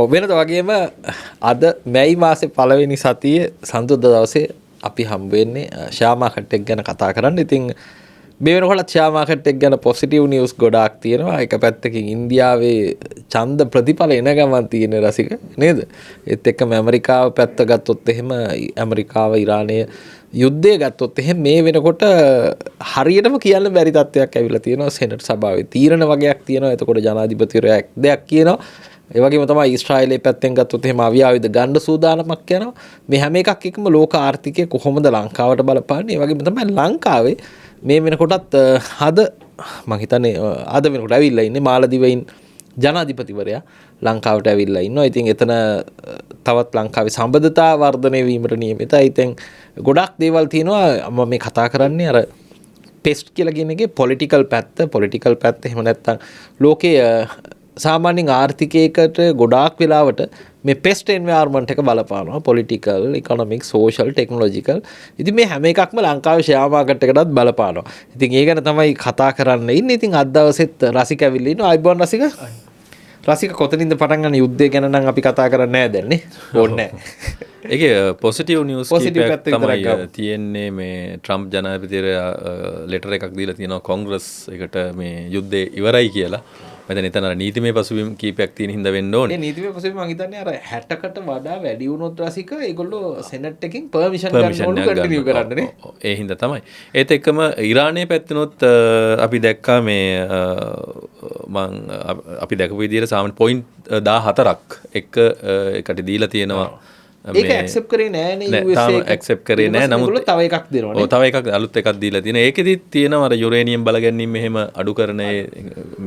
ඔව් වෙනද වගේම අද මැයි මාසේ පළවෙනි සතියේ සඳුදා දවසේ අපි හම්බ වෙන්නේ ෂෙයා මාකට් එක ගැන කතා කරන්න. ඉතින් මේ වෙනකොට ෂෙයා මාකට් එක ගැන පොසිටිව් නිවුස් ගොඩාක් තියෙනවා. එක පැත්තකින් ඉන්දියාවේ ඡන්ද ප්‍රතිඵල එන ගමන් තියෙන රසික නේද? ඒත් එක්කම ඇමරිකාව පැත්ත ගත්තොත් එහෙම ඇමරිකාව ඉරානය යුද්ධය ගත්තොත් එහෙම මේ වෙනකොට හරියටම කියන්න බැරි තත්ත්වයක් ඇවිල්ලා තියෙනවා. සෙනට් සභාවේ තීරණ වගේක් තියෙනවා. එතකොට ජනාධිපතිවරයා දෙයක් කියනවා. ඒ වගේම තමයි ඊශ්‍රායලයේ පැත්තෙන් ගත්තොත් එහෙම අවියාවිද ගන්න සූදානමක් යනවා. මේ හැම එකක් එක්කම ලෝක ආර්ථිකය කොහොමද ලංකාවට බලපාන්නේ? ඒ වගේම තමයි ලංකාවේ මේ වෙනකොටත් අද මම හිතන්නේ අද වෙනකොට ඇවිල්ලා ඉන්නේ මාලදිවයින් ජනාධිපතිවරයා ලංකාවට ඇවිල්ලා ඉන්නවා. ඉතින් එතන තවත් ලංකාවේ සම්බන්ධතා වර්ධනය වීමට නියමිතයි. ඉතින් ගොඩක් දේවල් තියෙනවා. මම මේ කතා කරන්නේ අර පෙස්ට් කියලා කියන එකේ පොලිටිකල් පැත්ත එහෙම නැත්නම් ලෝකයේ සාමාන්‍යයෙන් ආර්ථිකයකට ගොඩාක් වෙලාවට මේ පෙස්ට් එන්වයරන්මන්ට් එක බලපානවා. Political, economic, social, technological. ඉතින් මේ හැම එකක්ම ලංකාවේ ෂෙයා මාකට් එකටත් බලපානවා. ඉතින් ඒ ගැන තමයි කතා කරන්න ඉන්නේ. ඉතින් අද දවසෙත් රසික ඇවිල්ලා ඉන්නවා. අයිබෝන් රසික. රසික කොතනින්ද පටන් ගන්න යුද්ධය ගැන නම් අපි කතා කරන්නේ නැහැ දැන් නේ. ඕනේ නැහැ. ඒකේ පොසිටිව් නිවුස් කීපයක් තමයි තියෙන්නේ. මේ ට්‍රම්ප් ජනාධිපතිවරයා ලෙටර් එකක් දීලා තියෙනවා කොංග්‍රස් එකට මේ යුද්ධය ඉවරයි කියලා. මම එතන නීතිමය පසුබිම් කීපයක් තියෙන හින්දා වෙන්න ඕනේ. මේ නීතිමය පසුබිම් මම හිතන්නේ අර 60කට වඩා වැඩි වුණොත් රසික ඒගොල්ලෝ සෙනට් එකකින් පර්මිෂන් ගන්න ඕන කන්ටිනියු කරන්න නේ. ඒ හින්දා තමයි. ඒත් එක්කම ඉරානයේ පැත්තනොත් අපි දැක්කා මේ අපි දැකපු විදිහට සාමාන්‍ය පොයින්ට් 14ක් එකට දීලා තියෙනවා. ඒක ඇක්සෙප්ට් කරේ නෑනේ USA එක. ඇක්සෙප්ට් කරේ නෑ. නමුත් තව එකක් දෙනවනේ. ඔව් තව එකක් අලුත් එකක් දීලා තියෙනවා. ඒකෙදිත් තියෙනවා අර යුරේනියම් බලගැනීම මෙහෙම අඩු කරන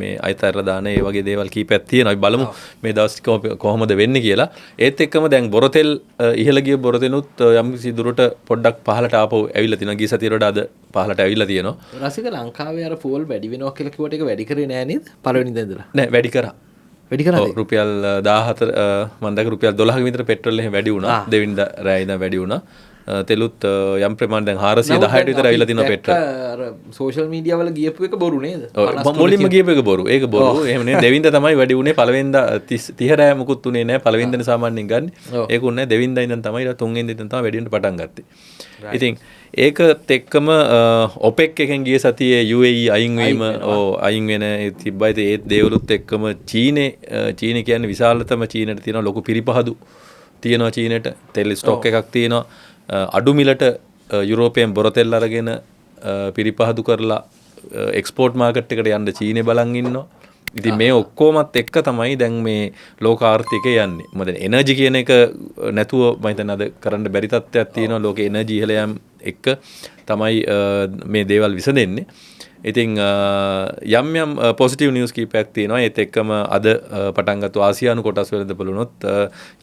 මේ අයිතර දාන ඒ වගේ දේවල් කීපයක් තියෙනවා. අපි බලමු මේ දවස් කොහොමද වෙන්නේ කියලා. ඒත් එක්කම දැන් බොරතෙල් ඉහළ ගිය බොරතෙනුත් යම් කිසි දුරට පොඩ්ඩක් පහළට ආපහු ඇවිල්ලා තියෙනවා. ගිය සතියේ වඩා අද පහළට ඇවිල්ලා තියෙනවා. රසික ලංකාවේ අර ෆෝල් වැඩි වෙනවා කියලා කිව්වට ඒක වැඩි කරේ නෑ නේද? පළවෙනිද ඉඳලා. නෑ වැඩි කරා. වැඩි කරාද? රුපියල් 14 මම දැක්ක රුපියල් 12ක විතර පෙට්‍රල් එහෙම වැඩි වුණා. දෙවිනිදා රෑ ඉඳන් වැඩි වුණා. තෙලුත් යම් ප්‍රමාණයක් දැන් 410ට විතර ඇවිල්ලා තියෙනවා පෙට්‍රල්. අර සෝෂල් මීඩියා වල ගියපු එක බොරු නේද? මුලින්ම ගියපු එක බොරු. ඒක බොරු. එහෙම නේ. දෙවිනිදා තමයි වැඩි වුණේ. පළවෙනිදා 30 රෑ මුකුත් උනේ නැහැ. පළවෙනිදානේ සාමාන්‍යයෙන් ගන්න. ඒක උන්නේ දෙවිනිදා ඉඳන් තමයි ඊට තුන්වෙනිදා ඉඳන් තමයි වැඩි වෙන්න පටන් ගත්තේ. ඉතින් ඒකත් එක්කම ඔපෙක් එකෙන් ගිය සතියේ UAE අයින් වෙන තිබ්බයි. ඒ දේවලුත් එක්කම චීනේ කියන්නේ විශාලතම චීනට තියෙන ලොකු පිරිපහදු තියෙනවා. චීනට තෙල් ස්ටොක් එකක් තියෙනවා. අඩු මිලට යුරෝපයෙන් බොරතෙල් අරගෙන පිරිපහදු කරලා එක්ස්පෝර්ට් මාකට් එකට යන්න චීනේ බලන් ඉන්නවා. ඉතින් මේ ඔක්කොමත් එක්ක තමයි දැන් මේ ලෝක ආර්ථිකය යන්නේ. මොකද එනර්ජි කියන එක නැතුව මම හිතන්නේ අද කරන්න බැරි තත්ත්වයක් තියෙනවා. ලෝකේ එනර්ජි ඉහළ යෑම එක්ක තමයි මේ දේවල් විසඳෙන්නේ. ඉතින් යම් පොසිටිව් නිවුස් කීපයක් තියෙනවා. ඒත් එක්කම අද පටන් ගත්ත ආසියානු කොටස් වලද බලනොත්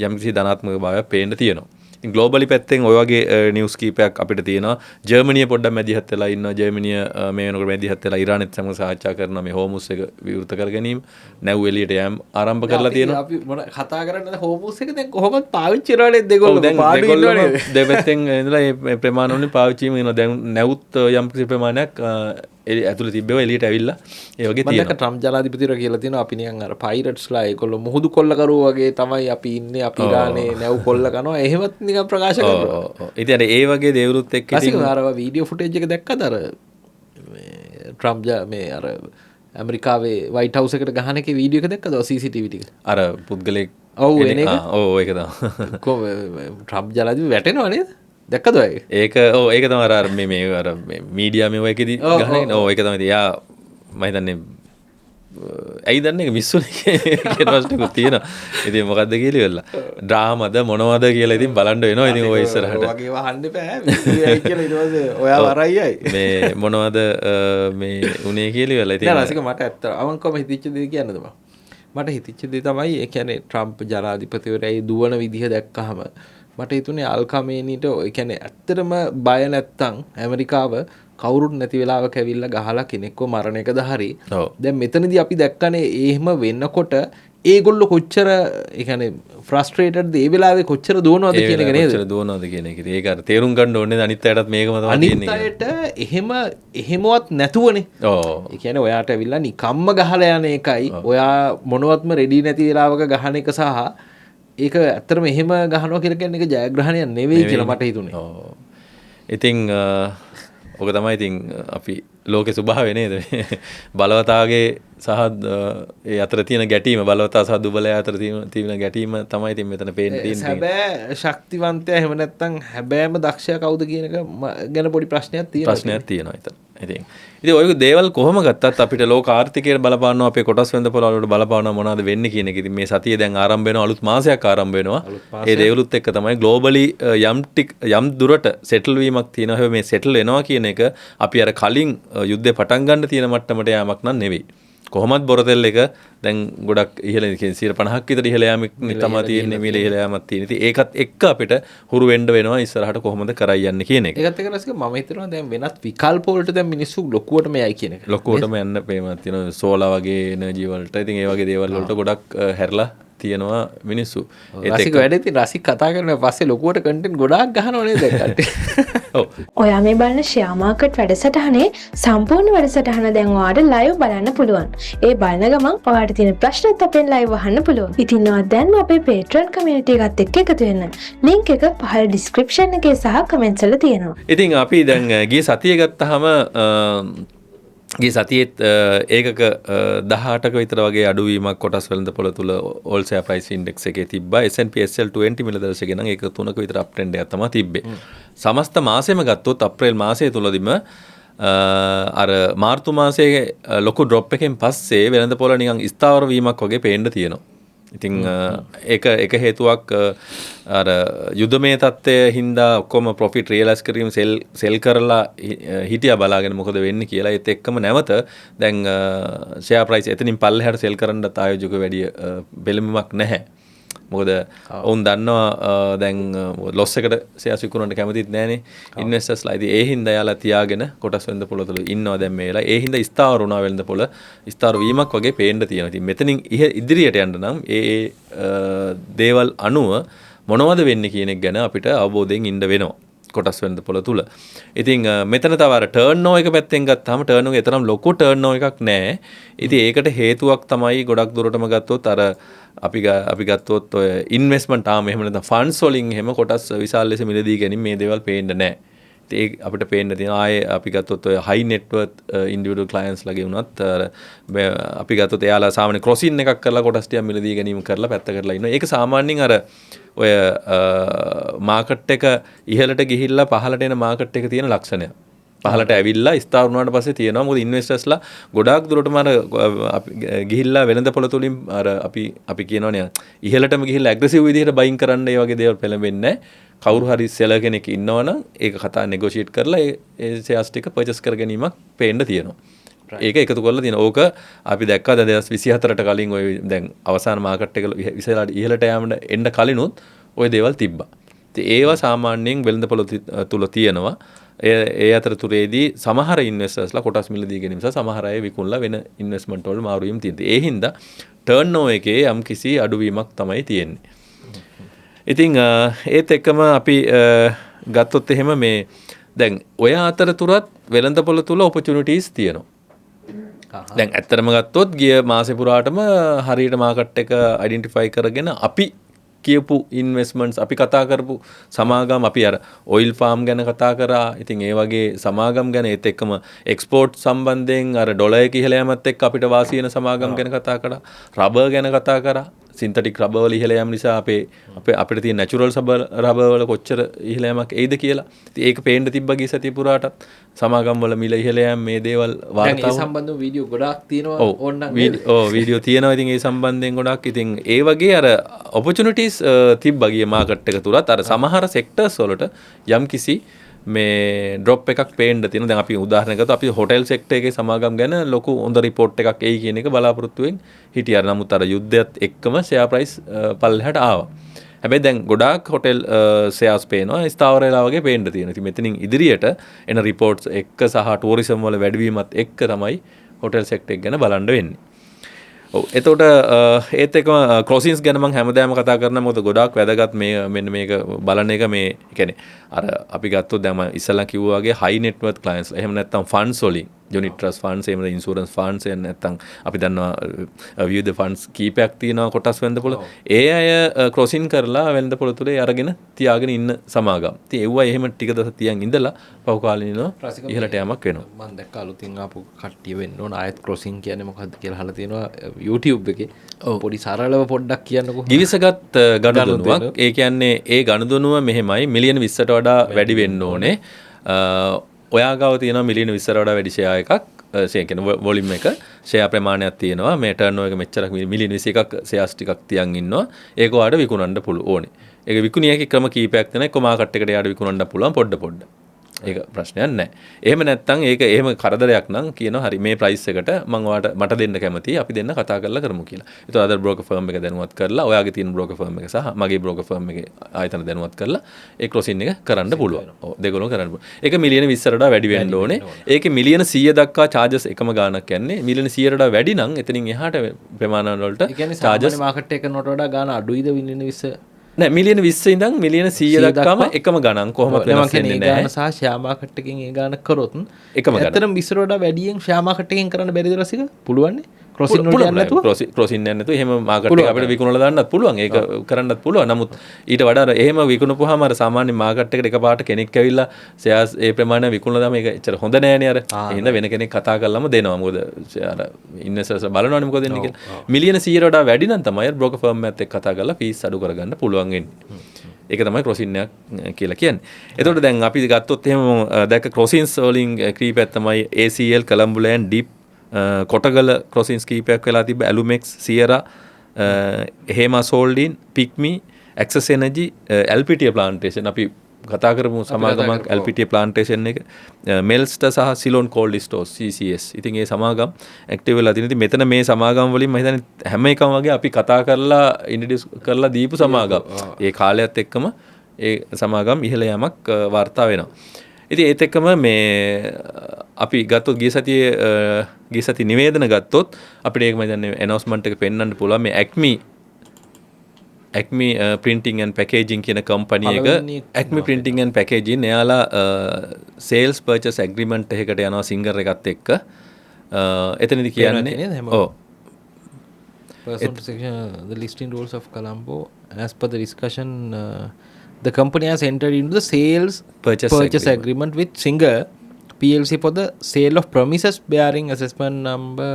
යම් කිසි ධනාත්මක භාවයක් පේන්න තියෙනවා. ග්ලෝබලි පැත්තෙන් ඔය වගේ නිවුස් කීපයක් අපිට තියෙනවා. ජර්මනිය පොඩ්ඩක් මැදිහත් වෙලා ඉන්නවා. ජර්මනිය මේ වෙනකොට මැදිහත් වෙලා ඉරානෙත් සමග සාකච්ඡා කරනවා මේ හෝමුස් එක විවෘත කර ගැනීම. නැව් එළියට යෑම ආරම්භ කරලා තියෙනවා. අපි මොන කතා කරන්නේ හෝමුස් එක දැන් කොහොමද පාවිච්චි කරන්නේ දෙගොල්ලෝ පාඩු ඉන්නවනේ. දෙපැත්තෙන් ඉඳලා මේ ප්‍රමාණ වලින් පාවිච්චි වෙනවා. දැන් නැවුත් යම් කිසි ප්‍රමාණයක් ඇතුළේ තිබ්බේව එළියට ඇවිල්ලා ඒ වගේ තියෙනවා. මම ට්‍රම්ප් ජනාධිපතිවරයා කියලා තියෙනවා අපි නිකන් අර පයිරට්ස්ලා ඒගොල්ලෝ මුහුදු කොල්ල කරුවෝ වගේ තමයි අපි ඉන්නේ. අපි ඉරානේ නැව් කොල්ල කනවා. එහෙමත් නිකන් ප්‍රකාශ කරනවා. ඉතින් අර ඒ වගේ දේවලුත් එක්ක ඉතින් අර වීඩියෝ ෆුටේජ් එක දැක්කද අර ට්‍රම්ප් මේ අර ඇමරිකාවේ වයිට් හවුස් එකට ගහන එකේ වීඩියෝ එක දැක්කද CCTV ටික? අර පුද්ගලෙක් ඔව් එන එක. ඔව් ඒක තමයි. ට්‍රම්ප් ජනාධිපති වැටෙනවා නේද? දැක්කද ඔය? ඒක ඒක තමයි අර මේ අර මීඩියා මේ එකේදී ගහන්නේ. ඔව් ඒක තමයි. යා මම හිතන්නේ ඇයි දන්නේ ඒක මිස්සුනේ කියන ප්‍රශ්නකුත් තියෙනවා. ඉතින් මොකද්ද කියලා ඉවරලා. ඩ්‍රාමාද මොනවද කියලා ඉතින් බලන්න වෙනවා. ඉතින් ඔය ඉස්සරහට. ඔයගේ වහන්න බෑ. මිස්සුයි කියලා ඊට පස්සේ ඔයා වරයියි. මේ මොනවද මේ උනේ කියලා ඉවරලා. ඉතින් නෑ රසික මට ඇත්ත අවංකවම හිතෙච්ච දේ කියන්නද මම. මට හිතෙච්ච දේ තමයි ඒ කියන්නේ ට්‍රම්ප් ජනාධිපතිවරයා දුවන විදිහ දැක්කහම මට හිතුනේ අල් කමේනිට ඒ කියන්නේ ඇත්තටම බය නැත්තම් ඇමරිකාව කවුරුත් නැති වෙලාවක ඇවිල්ලා ගහලා කෙනෙක්ව මරණ එකද හරි. දැන් මෙතනදී අපි දැක්කනේ එහෙම වෙන්නකොට ඒගොල්ලෝ කොච්චර ඒ කියන්නේ ෆ්‍රස්ට්‍රේටඩ්ද ඒ වෙලාවේ කොච්චර දුවනවද කියන එක නේද? කොච්චර දුවනවද කියන එක. ඒක අර තේරුම් ගන්න ඕනේ අනිත් අයටත් මේකම තමයි තියෙන්නේ. අනිත් අයට එහෙමවත් නැතුවනේ. ඔව්. ඒ කියන්නේ ඔයාට ඇවිල්ලා නිකම්ම ගහලා යන එකයි ඔයා මොනවත්ම රෙඩි නැති වෙලාවක ගහන එක සහ ඒක ඇත්තටම එහෙම ගහනවා කියලා කියන්නේ ඒක ජයග්‍රහණයක් නෙවෙයි කියලා මට හිතුනේ. ඔව්. ඉතින් ඔක තමයි ඉතින් අපි ලෝකේ ස්වභාවය නේද? බලවතාගේ සහ ඒ අතර තියෙන ගැටීම බලවතා සහ දුබලයා අතර තියෙන ගැටීම තමයි ඉතින් මෙතන පේන්න තියෙන්නේ. හැබැයි ශක්තිවන්තයා එහෙම නැත්නම් හැබැයිම දක්ෂයා කවුද කියන එක ගැන පොඩි ප්‍රශ්නයක් තියෙනවා ඉතින් ඔය දේවල් කොහොම ගත්තත් අපිට ලෝක ආර්ථිකයට බලපානවා අපේ කොටස් වෙළඳ පොළ වලට බලපානවා මොනවද වෙන්නේ කියන එක. ඉතින් මේ සතිය දැන් ආරම්භ වෙනවා අලුත් මාසයක් ආරම්භ වෙනවා. ඒ දේවලුත් එක්ක තමයි ග්ලෝබලි යම් දුරට සෙටල් වීමක් තියෙනවා. හැබැයි මේ සෙටල් වෙනවා කියන එක අපි අර කලින් යුද්ධේ පටන් ගන්න තියෙන මට්ටමට යamak නම් නෙවෙයි. කොහොමත් බොරතෙල් එක දැන් ගොඩක් ඉහළ 50ක් විතර ඉහළ යාමක් තමයි තියෙන්නේ මිල ඉහළ යාමක් තියෙන. ඉතින් ඒකත් එක්ක අපිට හුරු වෙන්න වෙනවා ඉස්සරහට කොහොමද කරයි යන්නේ කියන එක. ඒකත් එක්ක රසික මම හිතනවා දැන් වෙනත් විකල්ප වලට දැන් මිනිස්සු ලොකුවටම යයි කියන එක. ලොකුවටම යන්න ප්‍රේමයක් තියෙනවා සෝලා වගේ එනර්ජි වලට. ඉතින් ඒ වගේ දේවල් වලට ගොඩක් හැරලා තියෙනවා මිනිස්සු. රසික වැඩ ඉතින් රසික කතා කරන පස්සේ ලොකුවට කන්ටෙන්ට් ගොඩාක් ගහනවා නේද කට්ටිය. ඔව්. ඔයා මේ බලන ෂෙයා මාකට් වැඩසටහනේ සම්පූර්ණ වැඩසටහන දැන් ඔයාට ලයිව් බලන්න පුළුවන්. ඒ බලන ගමන් ඔයාට තියෙන ප්‍රශ්නත් අපෙන් ලයිව් අහන්න පුළුවන්. ඉතින් ඔයා දැන්ම අපේ Patreon community එකත් එක්ක එකතු වෙන්න. link එක පහළ description එකේ සහ comments වල තියෙනවා. ඉතින් අපි දැන් ගිය සතිය ගත්තාම ගිය සතියේත් ඒකක 18ක විතර වගේ අඩුවීමක් කොටස් වෙළඳ පොළ තුල all share price index එකේ තිබ්බා. S&P SL 20 මිල දර්ශකේ නම් ඒක 3ක විතර අප් ට්‍රෙන්ඩ් එකක් තමයි තිබ්බේ. සමස්ත මාසෙම ගත්තොත් අප්‍රේල් මාසය තුලදීම අර මාර්තු මාසයේ ලොකු ඩ්‍රොප් එකෙන් පස්සේ වෙළඳ පොළ නිකන් ස්ථාවර වීමක් වගේ පේන්න තියෙනවා. ඉතින් එක හේතුවක් අර යුදමේ තත්ත්වය හින්දා ඔක්කොම ප්‍රොෆිට් රියලයිස් කිරීම සෙල් කරලා හිටියා බලාගෙන මොකද වෙන්නේ කියලා. ඒත් එක්කම නැවත දැන් ෂෙයා ප්‍රයිස් එතනින් පල්ලෙහාට සෙල් කරන්නත් ආයෝජක වැඩි බෙලීමක් නැහැ. මොකද ඔවුන් දන්නවා දැන් ලොස් එකට ෂෙයාස් විකුණන්න කැමතිත් නැහනේ ඉන්වෙස්ටර්ස්ලා. ඉතින් ඒ හින්දා යාලා තියාගෙන කොටස් වෙළඳ පොළ තුල ඉන්නවා දැන් මේ වෙලාවේ. ඒ හින්දා ස්ථාවර වුණා වෙළඳ පොළ ස්ථාවර වීමක් වගේ පේන්න තියෙනවා. ඉතින් මෙතනින් ඉදිරියට යන්න නම් ඒ දේවල් අනුව මොනවද වෙන්නේ කියන එක ගැන අපිට අවබෝධයෙන් ඉන්න වෙනවා කොටස් වෙළඳ පොළ තුල. ඉතින් මෙතන තව අර ටර්න් ඕවර් එක පැත්තෙන් ගත්තාම ටර්න් ඕවර් එකතරම් ලොකු ටර්න් ඕවර් එකක් නැහැ. ඉතින් ඒකට හේතුවක් තමයි ගොඩක් දුරටම ගත්තොත් අර අපි ගත්තොත් ඔය ඉන්වෙස්ට්මන්ට් ආම එහෙම නැත්නම් ෆන්ඩ්ස් වලින් එහෙම කොටස් විශාල ලෙස මිලදී ගැනීම මේ දේවල් පේන්න නැහැ. ඒ අපිට පේන්න තියෙන ආයේ අපි ගත්තොත් ඔය හයි net worth individual clients ලගේ වුණත් අපි ගත්තොත් එයාලා සාමාන්‍ය ක්‍රොසින් එකක් කරලා කොටස් ටිකක් මිලදී ගැනීම කරලා පැත්ත කරලා ඉන්නවා. ඒක සාමාන්‍යයෙන් අර ඔය මාකට් එක ඉහළට ගිහිල්ලා පහළට එන මාකට් එක තියෙන ලක්ෂණය. පහළට ඇවිල්ලා ස්ථාවර වුණාට පස්සේ තියෙනවා. මොකද ඉන්වෙස්ටර්ස්ලා ගොඩාක් දුරටම අර ගිහිල්ලා වෙළඳ පොළ තුලින් අර අපි කියනවනේ ඉහළටම ගිහිල්ලා ඇග්‍රෙසිව් විදිහට බයින් කරන්න ඒ වගේ දේවල් පෙළඹෙන්නේ නැහැ. කවුරු හරි සෙලර් කෙනෙක් ඉන්නවනම් ඒක කතා නෙගොෂিয়েට් කරලා ඒ ෂෙයාර්ස් ටික පර්චේස් කර ගැනීමක් පේන්න තියෙනවා. ඒක එකතු කරලා තියෙනවා. ඕක අපි දැක්කා 2024ට කලින් ඔය දැන් අවසාන මාකට් එක විශාල ඉහළට යෑමට එන්න කලිනුත් ওই දේවල් තිබ්බා. ඉතින් ඒවා සාමාන්‍යයෙන් වෙළඳ පොළ තුල තියෙනවා. ඒ අතරතුරේදී සමහර ඉන්වෙස්ටර්ස්ලා කොටස් මිලදී ගැනීම නිසා සමහර අය විකුණලා වෙන ඉන්වෙස්ට්මන්ට් වල මාරු වීම තියෙනවා. ඒ හින්දා ටර්න් ඕවර් එකේ යම් කිසි අඩුවීමක් තමයි තියෙන්නේ. ඉතින් ඒත් එක්කම අපි ගත්තොත් එහෙම මේ දැන් ඔය අතරතුරත් වෙළඳ පොළ තුල ඔපචුනිටිස් තියෙනවා. දැන් ඇත්තටම ගත්තොත් ගිය මාසේ පුරාටම හරියට මාකට් එක අයිඩෙන්ටිෆයි කරගෙන අපි කියපු ඉන්වෙස්ට්මන්ට්ස් අපි කතා කරපු සමාගම් අපි අර ඔයිල් ෆාම් ගැන කතා කරා. ඉතින් ඒ වගේ සමාගම් ගැන ඒත් එක්කම එක්ස්පෝර්ට් සම්බන්ධයෙන් අර ඩොලර් එක ඉහළ යෑමත් එක්ක අපිට වාසි වෙන සමාගම් ගැන කතා කරා. රබර් ගැන කතා කරා. සින්තටික් රබර් වල ඉහළ යාම නිසා අපිට තියෙන නැචරල් රබර් වල කොච්චර ඉහළ යාමක් එයිද කියලා. ඉතින් ඒක පේන්න තිබ්බා ගිය සතිය පුරාටත් සමාගම් වල මිල ඉහළ යාම මේ දේවල් වාර්තා ඒ සම්බන්ධව වීඩියෝ ගොඩාක් තියෙනවා ඕනනම් වීඩියෝ තියෙනවා. ඉතින් ඒ සම්බන්ධයෙන් ගොඩක් ඉතින් ඒ වගේ අර ඔපචුනිටිස් තිබ්බා ගිය මාකට් එක තුලත් අර සමහර සෙක්ටර්ස් වලට යම් කිසි මේ ඩ්‍රොප් එකක් පේන්න තියෙනවා. දැන් අපි උදාහරණයක් ගත්තොත් අපි හොටෙල් සෙක්ටර් එකේ සමාගම් ගැන ලොකු හොඳ රිපෝට් එකක් එයි කියන එක බලාපොරොත්තු වෙමින් හිටියා. නමුත් අර යුද්ධයත් එක්කම ෂෙයා ප්‍රයිස් පල්ලෙහාට ආවා. හැබැයි දැන් ගොඩාක් හොටෙල් ෂෙයාර්ස් පේනවා ස්ථාවර වෙලා වගේ පේන්න තියෙනවා. ඉතින් මෙතනින් ඉදිරියට එන රිපෝට්ස් එක්ක සහ ටූරිසම් වල වැඩිවීමත් එක්ක තමයි හොටෙල් සෙක්ටර් එක ගැන බලන්න වෙන්නේ. ඔව් එතකොට ඒත් එක්කම ක්‍රොසින්ස් ගැන මම හැමදාම කතා කරනවා. මොකද ගොඩාක් වැදගත් මේ මෙන්න මේක බලන එක මේ කියන්නේ අර අපි ගත්තොත් දැන් මම ඉස්සලා කිව්වා වගේ හයි net worth clients එහෙම නැත්නම් ෆන්ඩ්ස් වලින් යුනිට් ට්‍රස්ට් ෆන්ඩ්ස් එහෙම ඉන්ෂුරන්ස් ෆන්ඩ්ස් එහෙම නැත්නම් අපි දන්නවා විවිධ ෆන්ඩ්ස් කීපයක් තියෙනවා කොටස් වෙළඳපොළ. ඒ අය ක්‍රොසින් කරලා වෙළඳපොළ තුලේ අරගෙන තියාගෙන ඉන්න සමාගම්. ඉතින් ඒවා එහෙම ටික දවස් තියන් ඉඳලා පහු කාලිනව ඉහළට යamak වෙනවා. මම දැක්ක අලුතින් ආපු කට්ටිය වෙන්න ඕන ආයත් ක්‍රොසින් කියන්නේ මොකක්ද කියලා අහලා තියෙනවා YouTube එකේ. පොඩි සරලව පොඩ්ඩක් කියන්නකෝ. ගිවිසගත් ගනුදෙනුවක්. ඒ කියන්නේ ඒ ගනුදෙනුව මෙහෙමයි මිලියන 20ට වඩා වැඩි වෙන්න ඕනේ. ඔයා ගාව තියෙනවා මිලියන 20ට වඩා වැඩි ෂෙයා එකක්. ෂෙයා කියන්නේ වොලියුම් එක ෂෙයා ප්‍රමාණයක් තියෙනවා. මේ ටර්න් ඕවර් එක මෙච්චරක් මිලියන 21ක් ෂෙයාස් ටිකක් තියන් ඉන්නවා. ඒක ඔයාලට විකුණන්න පුළුවන් ඕනේ. ඒක විකුණියකේ ක්‍රම කීපයක් තියෙනවා. එක්ක මාකට් එකට යාට විකුණන්න පුළුවන් පොඩ. ඒක ප්‍රශ්නයක් නැහැ. එහෙම නැත්නම් ඒක එහෙම කරදරයක් නම් කියනවා හරි මේ ප්‍රයිස් එකට මම ඔයාලට මට දෙන්න කැමතියි අපි දෙන්න කතා කරලා කරමු කියලා. ඒතකොට අදර් බ්‍රෝකර් ෆර්ම් එක දැනුවත් කරලා ඔයාගේ තියෙන බ්‍රෝකර් ෆර්ම් එක සහ මගේ බ්‍රෝකර් ෆර්ම් එකේ ආයතන දැනුවත් කරලා ඒ ක්ලොසින් එක කරන්න පුළුවන්. ඔව් දෙගොල්ලෝ කරන්න පුළුවන්. ඒක මිලියන 20ට වඩා වැඩි වෙන්න ඕනේ. ඒකේ මිලියන 100 දක්වා charges එකම ගාණක් යන්නේ. මිලියන 100ට වඩා වැඩි නම් එතනින් එහාට ප්‍රමාණ වලට charges මාකට් එකේ නෝට වඩා ගාණ අඩුයිද මිලියන 20 නෑ මිලියන 20 ඉඳන් මිලියන 100 දක්වාම එකම ගණන් කොහොමද වෙනස් වෙන්නේ නැහැ. සහ ෂෙයා මාකට් එකකින් ඒ ගාණ කරොත් එකම ගණන්. ඇත්තටම 20 වඩා වැඩියෙන් ෂෙයා මාකට් එකකින් කරන්න බැරිද රසික? පුළුවන් නේ. ක්‍රොසින් වලට යන්න නැතුව ක්‍රොසින් යන්න නැතුව එහෙම මාකට් එක අපිට විකුණලා දාන්නත් පුළුවන්. ඒක කරන්නත් පුළුවන්. නමුත් ඊට වඩා එහෙම විකුණපුවාම අර සාමාන්‍ය මාකට් එකට එකපාරට කෙනෙක් ඇවිල්ලා ෂෙයාර්ස් ඒ ප්‍රමාණය විකුණලා දාම ඒක එච්චර හොඳ නෑනේ අර. එහෙනම් වෙන කෙනෙක් කතා කරලම දෙනවා. මොකද අර ඉන්වෙස්ටර්ස් බලනවානේ මොකද දෙන්නේ කියලා. මිලියන 100ට වඩා වැඩි නම් තමයි බ්‍රෝකර් ෆර්ම් එකත් එක්ක කතා කරලා ෆීස් අඩු කරගන්න පුළුවන් වෙන්නේ. ඒක තමයි ක්‍රොසින් එකක් කියලා කියන්නේ. එතකොට දැන් අපි ගත්තොත් එහෙම දැක්ක ක්‍රොසින්ස් වලින් කීපයක් තමයි ACL කලම්බුලෑන් ඩීප් කොටගල ක්‍රොසින්ස් කීපයක් වෙලා තිබ්බ ඇලුමෙක්ස් සියරා හේමා සෝල්ඩින් PickMe Access Energy LPTA plantation අපි කතා කරමු සමාගමක් LPTA ප්ලාන්ටේෂන් එක මෙල්ස්ට සහ සිලොන් කෝල්ඩ් ස්ටෝර්ස් CCS. ඉතින් ඒ සමාගම් ඇක්ටිව් වෙලා තියෙන. ඉතින් මෙතන මේ සමාගම් වලින් මම හිතන්නේ හැම එකම වගේ අපි කතා කරලා ඉන්ට්‍රොඩියුස් කරලා දීපු සමාගම්. ඒ කාලයත් එක්කම ඒ සමාගම් ඉහළ යamak වාර්තා වෙනවා. ඉතින් ඒත් එක්කම මේ අපි ගත්තොත් ගිය සතියේ නිවේදන ගත්තොත් අපිට ඒක මම හිතන්නේ ඇනවුස්මන්ට් එක පෙන්වන්න පුළුවන් මේ Acme printing and packaging කියන කම්පැනි එක Acme printing and packaging එයාලා sales purchase agreement එකකට යනවා සිංගර් එකත් එක්ක එතනදි කියන්නේ ඔව් the listing rules of Colombo as per the discussion the company has entered into the sales purchase agreement with Singer PLC for the sale of premises bearing assessment number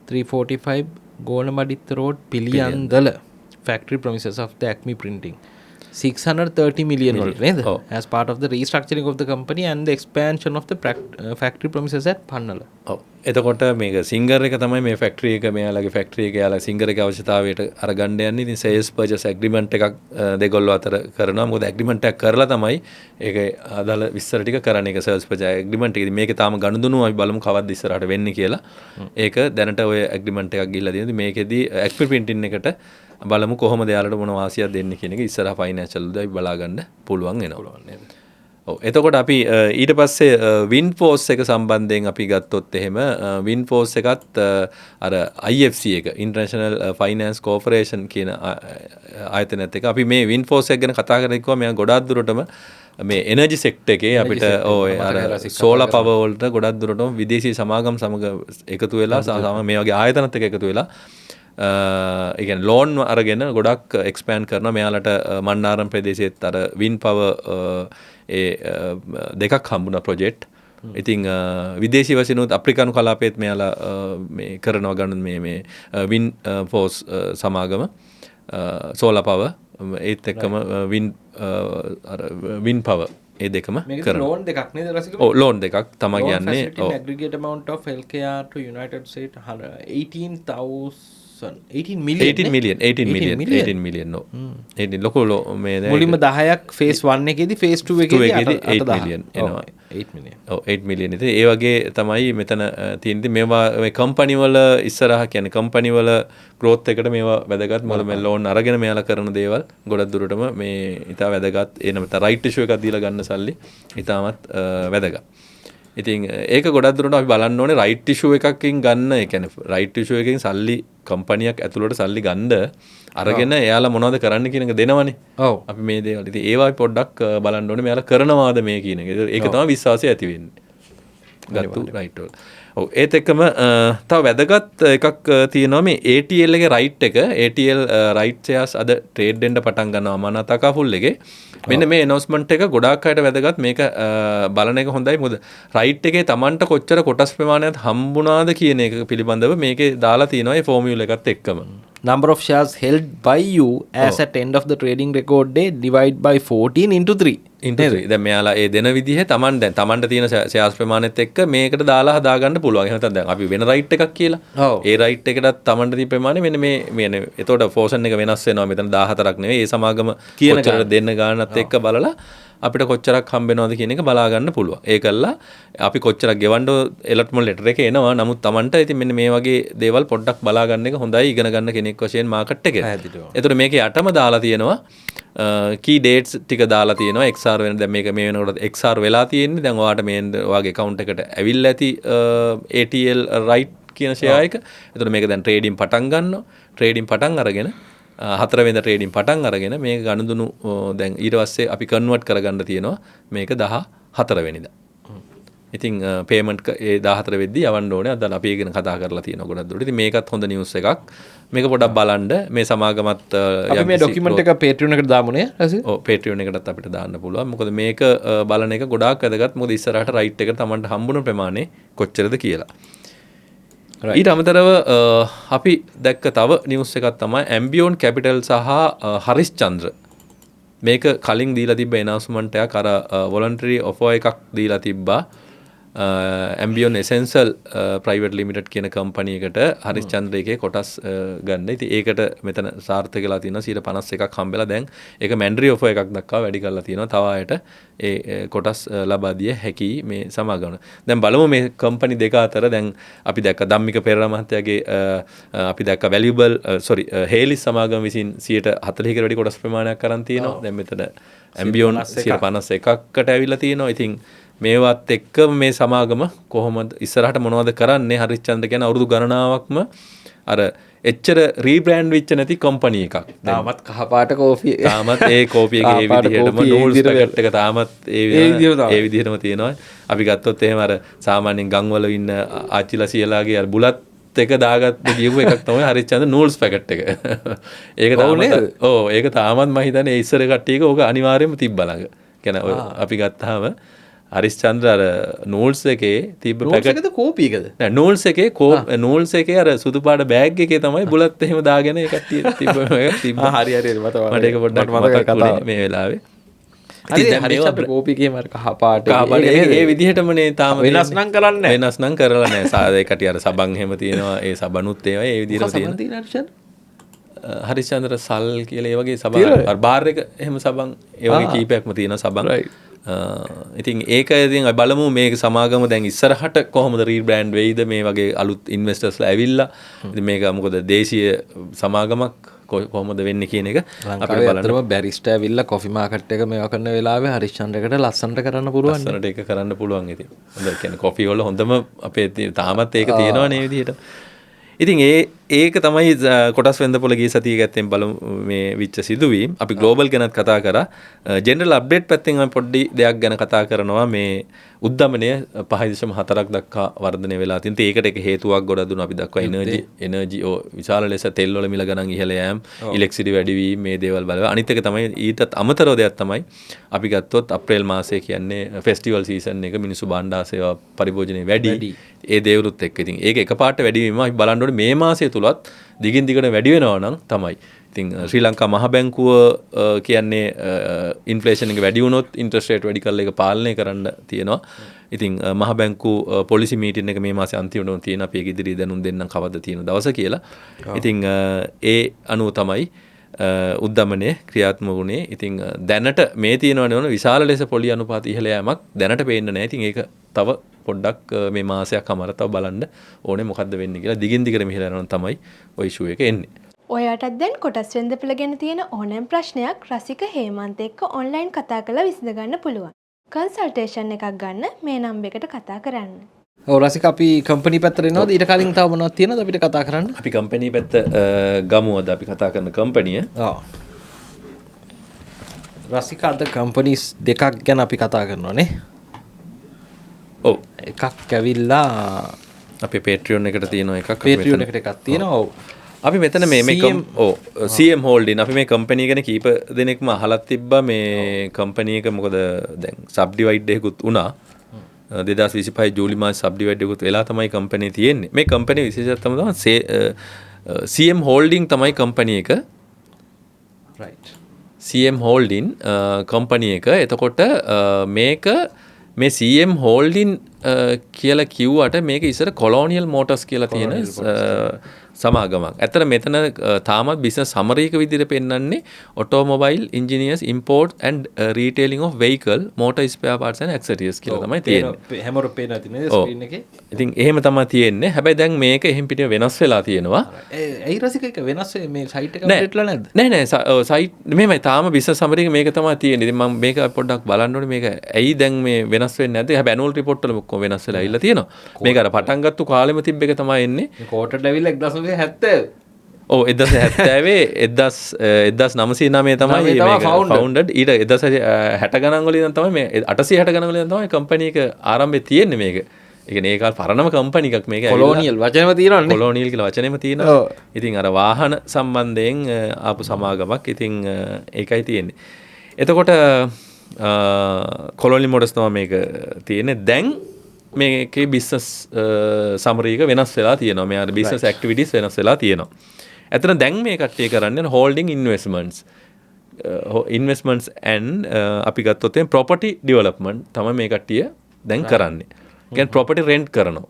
345 Gonamaditha Road Piliyandala factory premises of the Acme printing 630 million නේද? as part of the restructuring of the company and the expansion of the factory premises at Pannala. ඔව්. එතකොට මේක singer එක තමයි මේ factory එක මෙයාලගේ factory එක යාලා singer එකේ අවශ්‍යතාවයට අරගන්න යන්නේ. ඉතින් sales purchase agreement එකක් දෙගොල්ලෝ අතර කරනවා. මොකද agreement එකක් කරලා තමයි ඒක අදාළ විස්තර ටික කරන්නේ. ඒක sales purchase agreement එක. ඉතින් මේකේ තාම ගනුදෙනු අපි බලමු කවද්ද ඉස්සරහට වෙන්නේ කියලා. ඒක දැනට ඔය agreement එකක් ගිහිල්ලා තියෙනවා. ඉතින් මේකෙදි Acme printing එකට බලමු කොහොමද යාලට මොන වාසියක් දෙන්නේ කියන එක ඉස්සරහ ෆයිනෑන්ෂල් උදේ බලා ගන්න පුළුවන් වෙනවා නේද? ඔව්. එතකොට අපි ඊට පස්සේ වින්ෆෝස් එක සම්බන්ධයෙන් අපි ගත්තොත් එහෙම වින්ෆෝස් එකත් අර IFC එක ඉන්ටර්නැෂනල් ෆයිනෑන්ස් කෝපරේෂන් කියන ආයතනයත් එක අපි මේ වින්ෆෝස් එක ගැන කතා කරනකොට මෙයා ගොඩාක් දුරටම මේ එනර්ජි සෙක්ටර් එකේ අපිට ඔය අර සෝලාර් පවර් වලට ගොඩක් දුරටම විදේශී සමාගම් සමග එකතු වෙලා මේ වගේ ආයතනත් එක්ක එකතු වෙලා ඉගැන් ලෝන් අරගෙන ගොඩක් එක්ස්පෑන්ඩ් කරනවා. මෙයාලට මන්නාරම් ප්‍රදේශයේත් අර වින් පවර් දෙකක් හම්බුණා ප්‍රොජෙක්ට්. ඉතින් විදේශී වශයෙන්ුත් අප්‍රිකානු කලාපයේත් මෙයාලා මේ කරනවා ගන්න මේ වින් ෆෝස් සමාගම සෝලාර් පවර් ඒත් එක්කම වින් පවර් ඒ දෙකම කරනවා. ලෝන් දෙකක් නේද රසික? ඔව් ලෝන් දෙකක් තමයි කියන්නේ. ඔව්. aggregate amount of LKR to United States 18 million no 18 ලොකු මේ මුලින්ම 10ක් phase 1 එකේදී phase 2 එකේදී 8 million එනවා. 8 million. ඔව් 8 million. ඉතින් ඒ වගේ තමයි මෙතන තියෙන්නේ. මේවා මේ කම්පැනි වල ඉස්සරහ කියන්නේ කම්පැනි වල growth එකට මේවා වැදගත්. මොකද මේ ලෝන් අරගෙන මෙයාලා කරන දේවල් ගොඩක් දුරටම මේ ඉතා වැදගත්. එනම රයිට් ඉෂුව එකක් දීලා ගන්න සල්ලි ඉතාමත් වැදගත්. ඉතින් ඒක ගොඩක් දුරට අපි බලන්න ඕනේ රයිට් ඉෂුව එකකින් ගන්න. ඒ කියන්නේ රයිට් ඉෂුව එකකින් සල්ලි කම්පැනියක් ඇතුළට සල්ලි ගන්න අරගෙන එයාලා මොනවද කරන්න කියන එක දෙනවනේ. ඔව්. අපි මේ දේවල් ඉතින් ඒවා පොඩ්ඩක් බලන්න ඕනේ මෙයාලා කරනවාද මේ කියන එක. ඒක තමයි විශ්වාසය ඇති වෙන්නේ. ගත්තු රයිට් වල. ඔව් ඒත් එක්කම තව වැදගත් එකක් තියෙනවා මේ ATL එකේ රයිට් එක ATL රයිට් ෂෙයාර්ස් අද ට්‍රේඩ් වෙන්න පටන් ගන්නවා මනතකා ෆුල් එකේ මෙන්න මේ ඇනවුස්මන්ට් එක ගොඩාක් අයට වැදගත් මේක බලන එක හොඳයි මොකද රයිට් එකේ Tamanට කොච්චර කොටස් ප්‍රමාණයක් හම්බුණාද කියන එක පිළිබඳව මේකේ දාලා තියෙනවා මේ ෆෝමියුලා එකත් එක්කම number of shares held by you as at end of the trading record day divide by 14 into 3 දැන් මෙයාලා ඒ දෙන විදිහේ තමන්ට තියෙන ෂෙයාර්ස් ප්‍රමාණයත් එක්ක මේකට දාලා හදාගන්න පුළුවන්. එහෙනම් දැන් අපි වෙන රයිට් එකක් කියලා. ඒ රයිට් එකටත් තමන්ට තියෙන ප්‍රමාණය මෙන්න මේ එතකොට ෆෝෂන් එක වෙනස් වෙනවා. මෙතන 14ක් නෙවෙයි. ඒ සමාගම කොච්චර දෙන්න ගානත් එක්ක බලලා අපිට කොච්චරක් හම්බ වෙනවද කියන එක බලා ගන්න පුළුවන්. ඒකල්ලා අපි කොච්චරක් ගෙවන්න එලොට්මන්ට් ලෙටර් එකේ එනවා. නමුත් තමන්ට ඉතින් මෙන්න මේ වගේ දේවල් පොඩ්ඩක් බලා ගන්න එක හොඳයි ඉගෙන ගන්න කෙනෙක් වශයෙන් මාකට් එකේ. එතකොට මේකේ යටම දාලා තියෙනවා key dates ටික දාලා තියෙනවා XR වෙන දැන් මේක මේ වෙනකොට XR වෙලා තියෙන්නේ දැන් ඔයාලට මේ ඔයාගේ account එකට ඇවිල්ලා ඇති ATL right කියන share එක. එතකොට මේක දැන් trading පටන් ගන්නවා. trading පටන් අරගෙන 4 වෙනිදා trading පටන් අරගෙන මේක ගනුදෙනු දැන් ඊට පස්සේ අපි convert කරගන්න තියෙනවා මේක 14 වෙනිදා. ඉතින් payment ඒ 14 වෙද්දි යවන්න ඕනේ. අද අපි ඒක ගැන කතා කරලා තියෙනවා ගොඩක් දුරට. ඉතින් මේකත් හොඳ news එකක්. මේක පොඩ්ඩක් බලන්න මේ සමාගමත් අපි මේ document එක Patreon එකට දාමුනේ රසි. ඔව් Patreon එකටත් අපිට දාන්න පුළුවන්. මොකද මේක බලන එක ගොඩාක් වැදගත්. මොකද ඉස්සරහට right එක තමන්ට හම්බුන ප්‍රමාණය කොච්චරද කියලා. ඊට අමතරව අපි දැක්ක තව නිවුස් එකක් තමයි Ambion Capital සහ හරිස් චන්ද්‍ර මේක කලින් දීලා තිබ්බ announcement එකක් අර voluntary offer එකක් දීලා තිබ්බා Ambion Essential Private Limited කියන කම්පැනි එකට හරිස් චන්ද්‍ර එකේ කොටස් ගන්න. ඉතින් ඒකට මෙතන සාර්ථක වෙලා තියෙනවා 51ක් හම්බෙලා දැන් ඒක mandatory offer එකක් දක්වා වැඩි කරලා තියෙනවා. තව අයට ඒ කොටස් ලබා දිය හැකි මේ සමාගම. දැන් බලමු මේ කම්පැනි දෙක අතර දැන් අපි දැක්ක ධම්මික පෙරේරා මහත්තයාගේ අපි දැක්ක හේලිස් සමාගම විසින් 140කට වැඩි කොටස් ප්‍රමාණයක් අරන් තියෙනවා. දැන් මෙතන Ambion 51කට ඇවිල්ලා තියෙනවා. ඉතින් මේවත් එක්ක මේ සමාගම කොහොමද ඉස්සරහට මොනවද කරන්නේ හරිස්චන්ද්‍ර කියන අවුරුදු ගණනාවක්ම අර එච්චර රීබ්‍රෑන්ඩ් වෙච්ච නැති කම්පැනි එකක්. තාමත් කහපාට කෝපි තාමත් ඒ කෝපි එකේ ඒ විදිහටම නූල්ස් පැකට් එක තාමත් ඒ විදිහටම තියෙනවා. අපි ගත්තොත් එහෙම අර සාමාන්‍යයෙන් ගම්වල ඉන්න ආච්චිලා සියලාගේ අර බුලත් එක දාගත්ත ගියපු එකක් තමයි හරිස්චන්ද්‍ර නූල්ස් පැකට් එක. ඒක තාමත් ඒක තාමත් මම හිතන්නේ ඉස්සර කට්ටියක ඕක අනිවාර්යයෙන්ම තිබ්බ ළඟ. කියන්නේ අපි ගත්තාම හරිස්චන්ද්‍ර අර නූල්ස් එකේ තිබ්බ පැකට් එකද කෝපි එකද නෑ නූල්ස් එකේ අර සුදු පාට බෑග් එකේ තමයි බුලත් එහෙම දාගෙන ඒ කට්ටිය තිබ්බ හරි මට ඒක පොඩ්ඩක් මතක් වුණේ මේ වෙලාවේ ඉතින් දැන් හරිස්චන්ද්‍ර කෝපි එකේ මර කහපාට ඒ විදිහටමනේ තාම වෙනස් නම් කරන්නේ නැහැ. වෙනස් නම් කරලා නැහැ සාදේ කට්ටිය අර සබන් එහෙම තියෙනවා ඒ සබනුත් ඒවා ඒ විදිහට තියෙනවා හරිස්චන්ද්‍ර සල් කියලා ඒ වගේ සබන් අර බාර් එක එහෙම සබන් ඒ වගේ කීපයක්ම තියෙනවා සබන් ඉතින් ඒක ඉතින් බලමු මේ සමාගම දැන් ඉස්සරහට කොහොමද රීබ්‍රෑන්ඩ් වෙයිද මේ වගේ අලුත් ඉන්වෙස්ටර්ස්ලා ඇවිල්ලා ඉතින් මේක මොකද දේශීය සමාගමක් කොහොමද වෙන්නේ කියන එක අපිට බලන්න. අතරම බැරිස්ටර් ඇවිල්ලා කොෆි මාකට් එක මේවා කරන වෙලාවේ හරිස්චන්ද්‍රකට ලස්සනට කරන්න පුළුවන්. ලස්සනට ඒක කරන්න පුළුවන් ඉතින්. හොඳයි කියන්නේ කොෆි වල හොඳම අපේ තාමත් ඒක තියෙනවනේ මේ විදිහට. ඉතින් ඒක තමයි කොටස් වෙන්දපොළ ගිය සතිය ගැත්තෙන් බලමු මේ විච්ච සිදුවීම්. අපි ග්ලෝබල් ගැනත් කතා කරා. ජෙනරල් අප්ඩේට් පැත්තෙන් අපි පොඩ්ඩි දෙයක් ගැන කතා කරනවා. මේ උද්දමනය 5.4ක් දක්වා වර්ධනය වෙලා තියෙනවා. ඒකට එක හේතුවක් ගොඩක් දුන්නා අපි දක්වා එනර්ජි විශාල ලෙස තෙල් වල මිල ගණන් ඉහළ යෑම, ඉලෙක්ට්‍රිසිටි වැඩි වීම මේ දේවල් බලව. අනිත් එක තමයි ඊටත් අමතරව දෙයක් තමයි අපි ගත්තොත් අප්‍රේල් මාසයේ කියන්නේ ෆෙස්ටිවල් සීසන් එක මිනිස්සු භාණ්ඩා සේවා පරිභෝජනයේ වැඩි. ඒ දේවලුත් එක්ක ඉතින් ඒක එකපාරට වැඩි වීම අපි බලන්න ඕනේ මේ මාසය තුලත් දිගින් දිගට වැඩි වෙනවා නම් තමයි. ඉතින් ශ්‍රී ලංකා මහ බැංකුව කියන්නේ ඉන්ෆ්ලේෂන් එක වැඩි වුණොත් ඉන්ට්‍රස්ට් රේට් වැඩි කරලා ඒක පාලනය කරන්න තියෙනවා. ඉතින් මහ බැංකුව පොලිසි මීටින් එක මේ මාසේ අන්තිමටම තියෙන අපි ඒක ඉදිරියේ දැනුම් දෙන්නම් කවද්ද තියෙන දවස කියලා. ඉතින් ඒ අනුව තමයි උද්දමනය ක්‍රියාත්මක වුණේ. ඉතින් දැනට මේ තියෙනවනේ ඕන විශාල ලෙස පොලි අනුපාත ඉහළ යෑමක් දැනට පේන්න නැහැ. ඉතින් ඒක තව පොඩ්ඩක් මේ මාසයක් අමාර තව බලන්න ඕනේ මොකද්ද වෙන්නේ කියලා. දිගින් දිගට මෙහෙලා යනවා තමයි ඔය ඉෂුව එක එන්නේ. ඔයාටත් දැන් කොටස් වෙන්දපළ ගැන තියෙන ඕනෑම ප්‍රශ්නයක් රසික හේමන්ත එක්ක ඔන්ලයින් කතා කරලා විසඳගන්න පුළුවන්. කන්සල්ටේෂන් එකක් ගන්න මේ නම්බර් එකට කතා කරන්න. ඔව් රසික අපි කම්පැනි පැත්තට එනවද? ඊට කලින් තව මොනවද තියෙනවද අපිට කතා කරන්න? අපි කම්පැනි පැත්ත ගමුවද අපි කතා කරන කම්පැනිය. ඔව්. රසික අද කම්පැනිස් දෙකක් ගැන අපි කතා කරනවා නේ. ඔව්. එකක් ඇවිල්ලා අපේ Patreon එකට තියෙන එකක් Patreon එකට එකක් තියෙනවා. ඔව්. අපි මෙතන CM Holding අපි මේ කම්පැනි ගැන කීප දෙනෙක්ම අහලත් තිබ්බා මේ කම්පැනි එක මොකද දැන් සබ්ඩිවයිඩ් එකකුත් වුණා 2025 ජූලි මාස සබ්ඩිවයිඩ් එකකුත් වෙලා තමයි කම්පැනි තියෙන්නේ මේ කම්පැනි විශේෂත්වම තමයි CM Holding තමයි කම්පැනි එක right CM Holding කම්පැනි එක එතකොට මේක මේ CM Holding කියලා කිව්වට මේක ඉස්සර Colonial Motors කියලා තියෙන සමාගමක්. ඇත්තට මෙතන තාමත් බිස්නස් සමරි එක විදිහට පෙන්වන්නේ automobile engineers import and retailing of vehicle motor spare parts and accessories කියලා තමයි තියෙන්නේ. හැමෝට පේන ඇති නේද ස්ක්‍රීන් එකේ? ඉතින් එහෙම තමයි තියෙන්නේ. හැබැයි දැන් මේක එහෙම් පිටින් වෙනස් වෙලා තියෙනවා. ඒ රසික එක වෙනස් වෙන්නේ මේ සයිට් එක අප්ඩේට්ලා නැද්ද? නෑ සයිට් මෙහෙමයි තාම බිස්නස් සමරි එක මේක තමයි තියෙන්නේ. ඉතින් මම මේක පොඩ්ඩක් බලන්න ඕනේ මේක ඇයි දැන් මේ වෙනස් වෙන්නේ නැද්ද? හැබැයි annual report වල ඔක්කොම වෙනස් වෙලා ඉල්ල තියෙනවා. මේක අර පටන් ගත්ත කාලෙම තිබ්බ එක තමයි එන්නේ. මේ කෝටර් ඇවිල්ලා 1970 ඕ 1970 තමයි ෆවුන්ඩඩ් ඊට 1960 ගණන් වලින් තමයි මේ 860 ගණන් වලින් තමයි කම්පැනි එක ආරම්භය තියෙන්නේ මේක. ඒ කියන්නේ ඒ කාලේ පරණම කම්පැනි එකක් මේක. කොලෝනියල් වචනේම තියෙනවනේ. කොලෝනියල් කියලා වචනේම තියෙනවා. ඉතින් අර වාහන සම්බන්ධයෙන් ආපු සමාගමක්. ඉතින් ඒකයි තියෙන්නේ. එතකොට කොලෝනියල් මොඩස් තමයි මේක තියෙන්නේ. දැන් මේකේ බිස්නස් සමරි එක වෙනස් වෙලා තියෙනවා. මේ අර බිස්නස් ඇක්ටිවිටීස් වෙනස් වෙලා තියෙනවා. ඇතන දැන් මේ කට්ටිය කරන්නේ holding investments and අපි ගත්තොත් එහෙනම් property development තමයි මේ කට්ටිය දැන් කරන්නේ. කියන්නේ property rent කරනවා.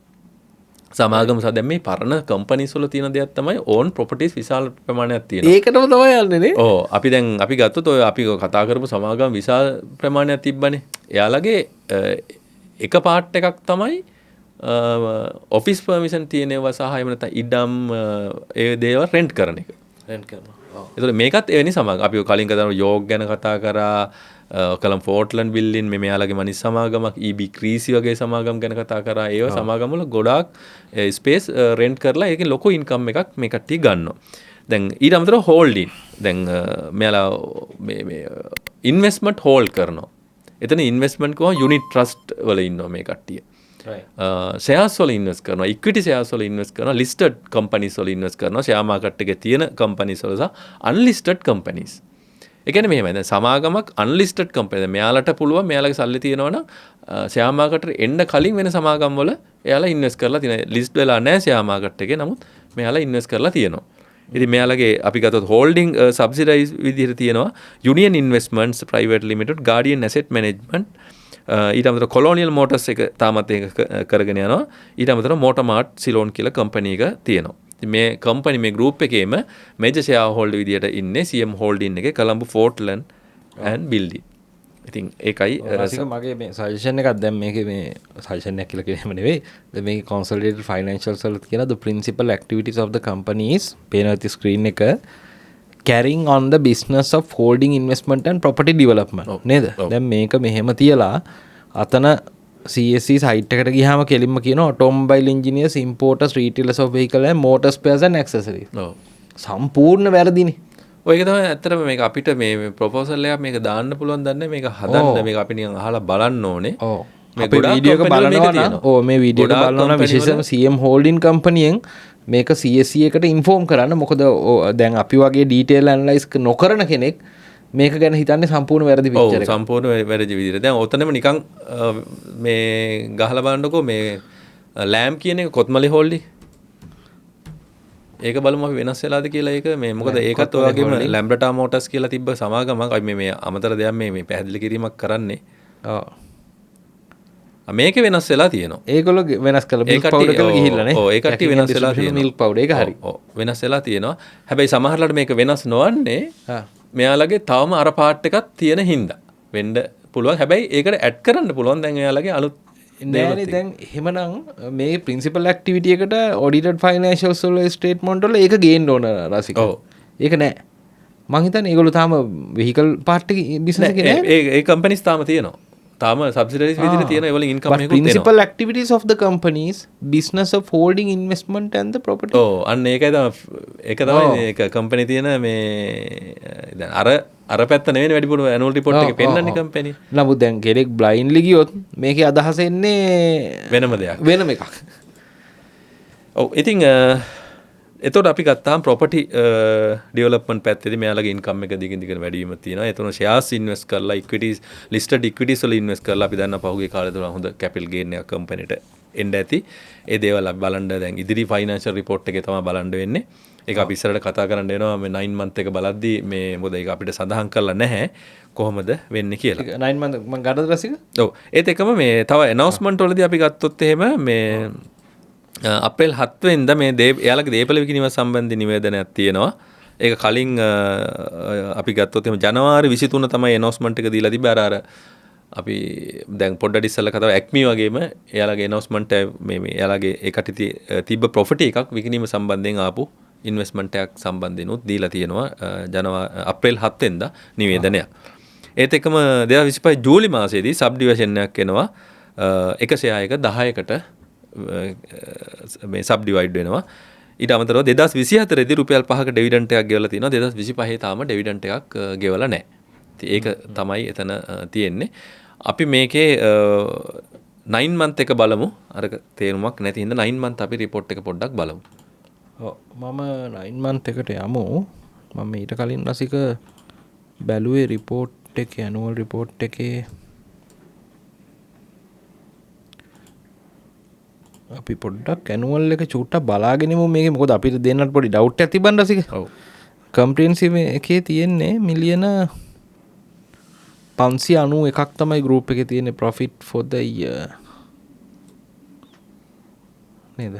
සමාගම දැන් මේ පරණ companies වල තියෙන දෙයක් තමයි own properties විශාල ප්‍රමාණයක් තියෙනවා. ඒකටම තමයි යන්නේ නේ. ඔව් අපි දැන් අපි ගත්තොත් ඔය අපි කතා කරපු සමාගම විශාල ප්‍රමාණයක් තිබ්බනේ. එයාලගේ එක පාර්ට් එකක් තමයි ඔෆිස් පර්මිෂන් තියෙනවා සහ එහෙම නැත්නම් ඉඩම් ඒ දේවල් රෙන්ට් කරන එක. රෙන්ට් කරනවා. ඔව්. ඒතකොට මේකත් එවැනි සමාගම. අපි කලින් කතා කරා යෝග් ගැන කතා කරා, කලම් ෆෝර්ට්ලන්ඩ් බිල්ඩින් මේ මෙයාලගේ මනිස් සමාගමක්, EB ක්‍රීසි වගේ සමාගම් ගැන කතා කරා. ඒව සමාගම් වල ගොඩාක් ස්පේස් රෙන්ට් කරලා ඒකෙන් ලොකු ඉන්කම් එකක් මේ කට්ටිය ගන්නවා. දැන් ඊට අමතරව හෝල්ඩින්. දැන් මෙයාලා මේ ඉන්වෙස්ට්මන්ට් හෝල්ඩ් කරනවා. එතන ඉන්වෙස්ට්මන්ට් කොහොම යුනිට් ට්‍රස්ට් වල ඉන්නවා මේ කට්ටිය. ෂෙයාර්ස් වල ඉන්වෙස්ට් කරනවා, ඉක්විටි ෂෙයාර්ස් වල ඉන්වෙස්ට් කරනවා, ලිස්ටඩ් කම්පැනිස් වල ඉන්වෙස්ට් කරනවා, ෂෙයාර් මාකට් එකේ තියෙන කම්පැනිස් වල සහ අන්ලිස්ටඩ් කම්පැනිස්. ඒ කියන්නේ මෙහෙමයි. දැන් සමාගමක් අන්ලිස්ටඩ් කම්පැනි. දැන් මෙයාලට පුළුවන් මෙයාලගේ සල්ලි තියෙනවනම් ෂෙයාර් මාකට් එකට එන්න කලින් වෙන සමාගම් වල එයාලා ඉන්වෙස්ට් කරලා තියෙනවා. ලිස්ට් වෙලා නැහැ ෂෙයාර් මාකට් එකේ. නමුත් මෙයාලා ඉන්වෙස්ට් කරලා තියෙනවා. ඉතින් මෙයාලගේ අපි ගත්තොත් හෝල්ඩින් සබ්සිඩයිස් විදිහට තියෙනවා Union Investments Private Limited, Guardian Asset Management, ඊට අමතරව කොලෝනියල් මෝටර්ස් එක තාමත් ඒක කරගෙන යනවා. ඊට අමතරව මෝටර්මාර්ට් සිලෝන් කියලා කම්පැනි එක තියෙනවා. ඉතින් මේ කම්පැනි මේ ගෲප් එකේම මේජර් ෂෙයාර් හෝල්ඩර් විදිහට ඉන්නේ CM Holding එකේ කොළඹ ෆෝර්ට්ලන්ඩ් and බිල්ඩින්. ඉතින් ඒකයි රසික මගේ මේ සජෙෂන් එකක් දැන් මේකේ මේ සජෙෂන් එකක් කියලා කියනම නෙවෙයි. දැන් මේකේ consolidated financials වල කියන the principal activities of the company is පේන ඇති ස්ක්‍රීන් එක carrying on the business of holding investment and property development නේද? දැන් මේක මෙහෙම තියලා අතන CSC සයිට් එකට ගියාම කෙලින්ම කියනවා automobile engineers, importers, retailers of vehicle and motor spares and accessories. ඔව්. සම්පූර්ණ වැරදිනේ. ඔයක තමයි ඇත්තටම මේක අපිට මේ ප්‍රොපෝසල් එකක් මේක දාන්න පුළුවන් දන්නේ මේක හදන්න මේක අපි නිකන් අහලා බලන්න ඕනේ. ඔව්. මේ අපේ වීඩියෝ එක බලනවා නම් ඔව් මේ වීඩියෝ එක බලනවා නම් විශේෂයෙන්ම CM Holding කම්පැනියෙන් මේක CSC එකට ඉන්ෆෝම් කරන්න. මොකද දැන් අපි වගේ ඩීටේල් ඇනලයිස් නොකරන කෙනෙක් මේක ගැන හිතන්නේ සම්පූර්ණ වැරදි පික්චර් එක. සම්පූර්ණ වැරදි විදිහට. දැන් ඔතනම නිකන් මේ ගහලා බලන්නකෝ මේ ලෑම් කියන එක කොත්මලි හෝල්ඩි. ඒක බලමු අපි වෙනස් වෙලාද කියලා ඒක මේ මොකද ඒකත් ඔය වගේම ලැම්බ්‍රටා මෝටර්ස් කියලා තිබ්බ සමාගමක්. අපි මේ අමතර දෙයක් මේ පැහැදිලි කිරීමක් කරන්නේ. ඔව්. මේක වෙනස් වෙලා තියෙනවා. ඒගොල්ලෝ වෙනස් කළා මිල්ක් පවුඩර් කියලා ගිහිල්ලා නේ. ඔව් ඒ කට්ටිය වෙනස් වෙලා තියෙනවා. මිල්ක් පවුඩර් ඒක හරි. ඔව් වෙනස් වෙලා තියෙනවා. හැබැයි සමහරලාට මේක වෙනස් නොවන්නේ මෙයාලගේ තවම අර පාර්ට් එකක් තියෙන හින්දා වෙන්න පුළුවන්. හැබැයි ඒකට ඇඩ් කරන්න පුළුවන් දැන් එයාලගේ අලුත් නෑනේ. දැන් එහෙමනම් මේ ප්‍රින්සිපල් ඇක්ටිවිටි එකට ඔඩිටඩ් ෆයිනෑන්ෂියල්ස් වල ස්ටේට්මන්ට් වල ඒක ගේන්න ඕන රසික. ඔව්. ඒක නෑ. මං හිතන්නේ ඒගොල්ලෝ තාම වෙහිකල් පාර්ට් එකේ බිස්නස් එකේ නෑ. ඒ කම්පැනිස් තාම තියෙනවා. තාම සබ්සිඩයිස් විදිහට තියෙන ඒවල ඉන්කම් එකකුත් එනවා. Principal activities of the companies business of holding investment and the property. ඔව් අන්න ඒකයි තමයි ඒක කම්පැනි තියෙන මේ දැන් අර පැත්ත නෙවෙයි වැඩිපුර ඇනුවල් රිපෝට් එකේ පෙන්නන්නේ කම්පැනි. නමුත් දැන් කෙනෙක් බ්ලයින්ඩ්ලි ගියොත් මේකේ අදහස එන්නේ වෙනම දෙයක්. වෙනම එකක්. ඔව් ඉතින් එතකොට අපි ගත්තාම ප්‍රොපර්ටි ඩෙවලොප්මන්ට් පැත්තේදී මෙයාලගේ ඉන්කම් එක දිගින් දිගට වැඩි වීමක් තියෙනවා. එතන ෂෙයාර්ස් ඉන්වෙස්ට් කරලා ඉක්විටිස් ලිස්ටඩ් ඉක්විටිස් වල ඉන්වෙස්ට් කරලා අපි දන්නා පහුගිය කාලේ තුල හොඳ කැපිටල් ගේන් එකක් කම්පැනිට එන්න ඇති. ඒ දේවල් අපි බලන්න දැන් ඉදිරි ෆයිනෑන්ෂල් රිපෝට් එකේ තමයි බලන්න වෙන්නේ. ඒක අපි ඉස්සරහට කතා කරන්න වෙනවා මේ 9 month එක බලද්දී මේ මොකද ඒක අපිට සඳහන් කරලා නැහැ කොහොමද වෙන්නේ කියලා. 9 month මම ගන්නද රසික? ඔව් ඒත් එකම මේ තව ඇනවුස්මන්ට් වලදී අපි ගත්තොත් එහෙම මේ අප්‍රේල් 7 වෙනිදා මේ එයාලගේ දේපල විකිණීම සම්බන්ධ නිවේදනයක් තියෙනවා. ඒක කලින් අපි ගත්තොත් එහෙම ජනවාරි 23 තමයි ඇනවුස්මන්ට් එක දීලා තිබ්බේ අර අපි දැන් පොඩ්ඩක් ඉස්සෙල්ලා කතාව ඇක්මි වගේම එයාලගේ ඇනවුස්මන්ට් මේ එයාලගේ ඒකට තිබ්බ ප්‍රොපර්ටි එකක් විකිණීම සම්බන්ධයෙන් ආපු ඉන්වෙස්ට්මන්ට් එකක් සම්බන්ධයෙන් උත් දීලා තියෙනවා අප්‍රේල් 7 වෙනිදා නිවේදනයක්. ඒත් එකම 2025 ජූලි මාසයේදී සබ් ඩිවිෂන් එකක් එනවා. එක ෂෙයා එක 10කට මේ සබ් ඩිවයිඩ් වෙනවා. ඊට අමතරව 2024 දී රුපියල් 5ක ඩිවිඩන්ඩ් එකක් ගෙවලා තිනවා. 2025 තාම ඩිවිඩන්ඩ් එකක් ගෙවලා නැහැ. ඉතින් ඒක තමයි එතන තියෙන්නේ. අපි මේකේ 9 month එක බලමු. අර තේරුමක් නැති හින්දා 9 month අපි report එක පොඩ්ඩක් බලමු. ඔව් මම 9 month එකට යමු. මම ඊට කලින් රසික බැලුවේ report එකේ annual report එකේ අපි පොඩ්ඩක් ඇනුවල් එක චුට්ටක් බලාගෙනමු මේක. මොකද අපිට දෙන්නට පොඩි ඩවුට් එකක් තිබ්බන් රසික. ඔව් කම්ප්‍රිහෙන්සිව් එකේ තියෙන්නේ මිලියන 591ක් තමයි ගෲප් එකේ තියෙන්නේ profit for the year නේද?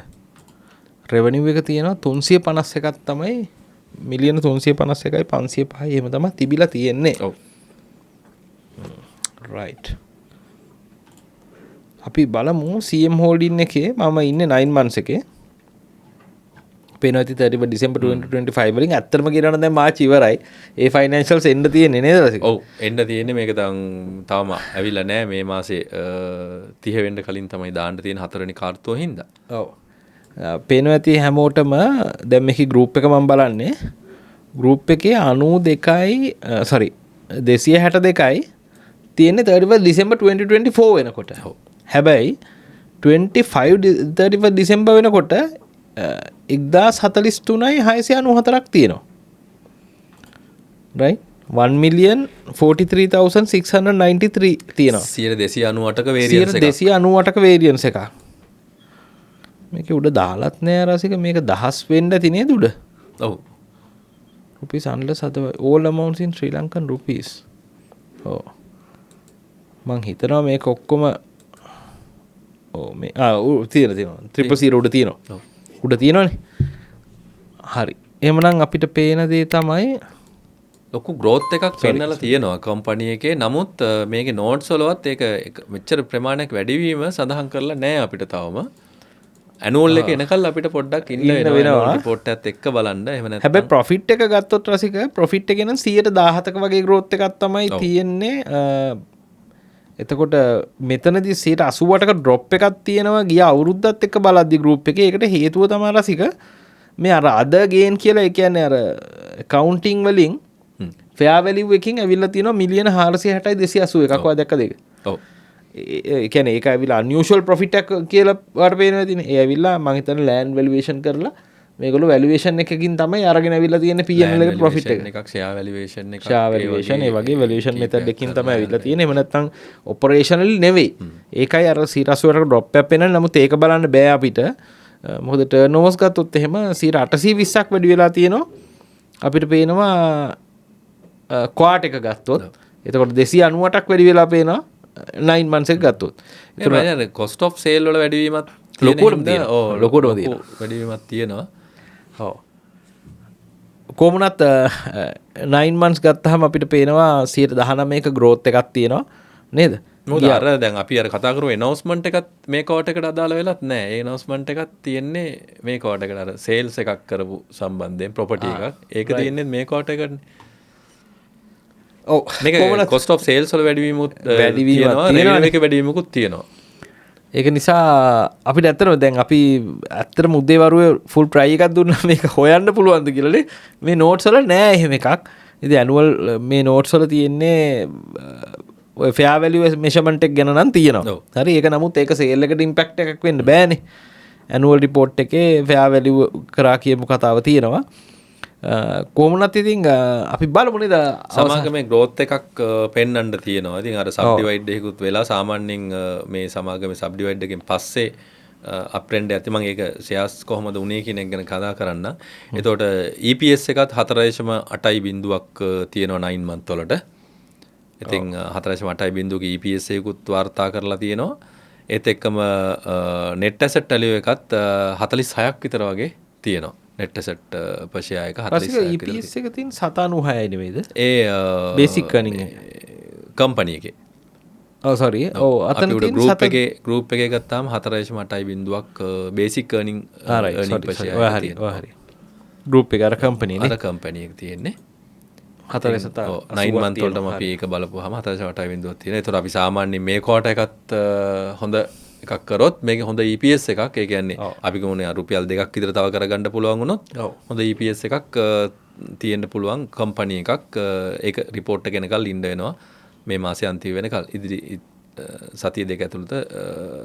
රෙවෙනියු එක තියෙනවා 351ක් තමයි මිලියන 351යි 505යි එහෙම තමයි තිබිලා තියෙන්නේ. ඔව් right. අපි බලමු CM Holding එකේ මම ඉන්නේ 9 months එකේ. පේනවා ඉතින් 31 December 2025 වලින් ඇත්තටම කියනවා නම් දැන් මාර්ච් ඉවරයි. ඒ ෆයිනෑන්ෂල්ස් එන්න තියෙන්නේ නේද රසික? ඔව් එන්න තියෙන්නේ මේක තාම ඇවිල්ලා නැහැ මේ මාසේ 30 වෙනිදා කලින් තමයි දාන්න තියෙන 4 වෙනි කාර්තුව හින්දා. ඔව්. පේනවා ඇති හැමෝටම දැන් මේකේ ගෲප් එක මම බලන්නේ. ගෲප් එකේ 92යි 262යි තියෙන්නේ 31 December 2024 වෙනකොට. ඔව්. හැබැයි 31 December වෙනකොට 1043යි 694ක් තියෙනවා. right 1,43,693 තියෙනවා. 298ක වේරියන්ස් එකක්. 298ක වේරියන්ස් එකක්. මේක උඩ දාලත් නෑ රසික. මේක දහස් වෙන්න ඇති නේද උඩ? ඔව්. rupees unless all amounts in Sri Lankan rupees. ඔව්. මං හිතනවා මේක ඔක්කොම මේ තියෙනවා 000 උඩ තියෙනවා. ඔව්. උඩ තියෙනවනේ. හරි. එහෙමනම් අපිට පේන දේ තමයි ලොකු growth එකක් පෙන්නලා තියෙනවා කම්පැනි එකේ. නමුත් මේකේ notes වලවත් ඒක මෙච්චර ප්‍රමාණයක් වැඩිවීම සඳහන් කරලා නැහැ අපිට තවම. annual එක එනකල් අපිට පොඩ්ඩක් ඉන්න වෙනවා report එකත් එක්ක බලන්න. එහෙම නැත්නම් හැබැයි profit එක ගත්තොත් රසික profit එක නම් 117ක වගේ growth එකක් තමයි තියෙන්නේ. එතකොට මෙතනදී 88ක drop එකක් තියෙනවා ගිය අවුරුද්දත් එක්ක බලද්දි group එකේ. ඒකට හේතුව තමයි රසික මේ අර other gain කියලා ඒ කියන්නේ අර accounting වලින් fair value එකකින් ඇවිල්ලා තියෙනවා මිලියන 460යි 281ක් වගේ දැක්කද ඒක? ඔව්. ඒ කියන්නේ ඒක ඇවිල්ලා unusual profit එකක් කියලා වට පේනවා තියෙන්නේ. ඒ ඇවිල්ලා මම හිතන්නේ land valuation කරලා මේගොල්ලෝ valuation එකකින් තමයි අරගෙන ඇවිල්ලා තියෙන්නේ P&L එකට profit එක. එකක් share valuation එකක්. share valuation ඒ වගේ valuation method එකකින් තමයි ඇවිල්ලා තියෙන්නේ. එහෙම නැත්නම් operationally නෙවෙයි. ඒකයි අර 180ක drop එකක් වෙනවා. නමුත් ඒක බලන්න බෑ අපිට. මොකද turnovers ගත්තොත් එහෙම 820ක් වැඩි වෙලා තියෙනවා. අපිට පේනවා quart එක ගත්තොත්. එතකොට 298ක් වැඩි වෙලා පේනවා 9 months එක ගත්තොත්. ඒක නේද cost of sale වල වැඩිවීමක් ලොකුවටම තියෙනවා. ඔව් ලොකුවටම තියෙනවා. වැඩිවීමක් තියෙනවා. ඔව්. කොමුණත් 9 months ගත්තාම අපිට පේනවා 19%ක growth එකක් තියෙනවා නේද? මොකද අර දැන් අපි අර කතා කරමු announcement එකත් මේ quarter එකට අදාළ වෙලත් නැහැ. ඒ announcement එකත් තියෙන්නේ මේ quarter එකට අර sales එකක් කරපු සම්බන්ධයෙන් property එකක්. ඒක තියෙන්නේ මේ quarter එකටනේ. ඔව් මේක cost of sales වල වැඩිවීමක් තියෙනවා. revenue එකේ වැඩිවීමකුත් තියෙනවා. ඒක නිසා අපිට ඇත්තටම දැන් අපි ඇත්තටම උදේවරුවේ full try එකක් දුන්නා මේක හොයන්න පුළුවන්ද කියලානේ. මේ notes වල නෑ එහෙම එකක්. ඉතින් annual මේ notes වල තියෙන්නේ ඔය fair value measurement එක ගැන නම් තියෙනවා. හරි ඒක නමුත් ඒක sale එකට impact එකක් වෙන්න බෑනේ. ඇනුවල් රිපෝට් එකේ ෆෙයා වැලියු කරා කියමු කතාව තියෙනවා. කොහොමනත් ඉතින් අපි බලමුනේ සමාගමේ growth එකක් පෙන්වන්න තියෙනවා. ඉතින් අර සබ්ඩිවයිඩ් එකකුත් වෙලා සාමාන්‍යයෙන් මේ සමාගමේ සබ්ඩිවයිඩ් එකෙන් පස්සේ අප්ට්‍රෙන්ඩ් ඇති මම ඒක ෂෙයාර්ස් කොහොමද උනේ කියන එක ගැන කතා කරන්න. එතකොට EPS එකත් 4.8 බිඳුවක් තියෙනවා 9 month වලට. ඉතින් 4.8 බිඳුවක EPS එකකුත් වාර්තා කරලා තියෙනවා. ඒත් එක්කම net asset value එකත් 46ක් විතර වගේ තියෙනවා. net asset per share එක 46ක් විතර. EPS එක තියෙන 7.96 නෙමෙයිද? ඒ basic earning කම්පැනි එකේ. සොරි අතන ගරුප් එක ගත්තාම 4.8 බිඳුවක් බේසික් earning per share හරි ගරුප් එක අර කම්පැනි නේ අර කම්පැනි එක තියෙන්නේ 4.9 9 month වලටම අපි ඒක බලපුවාම 4.8 බිඳුවක් තියෙනවා. ඒතකොට අපි සාමාන්‍යයෙන් මේ quarter එකත් හොඳ එකක් කරොත් මේක හොඳ EPS එකක්. ඒ කියන්නේ අපි ගමුනේ රුපියල් 2ක් විතර තව කරගන්න පුළුවන් වුණොත් හොඳ EPS එකක් තියෙන්න පුළුවන් කම්පැනි එකක්. ඒක රිපෝට් එක එනකල් ඉන්න වෙනවා. මේ මාසේ අන්තිම වෙනකල් ඉදිරි සතිය දෙක ඇතුළත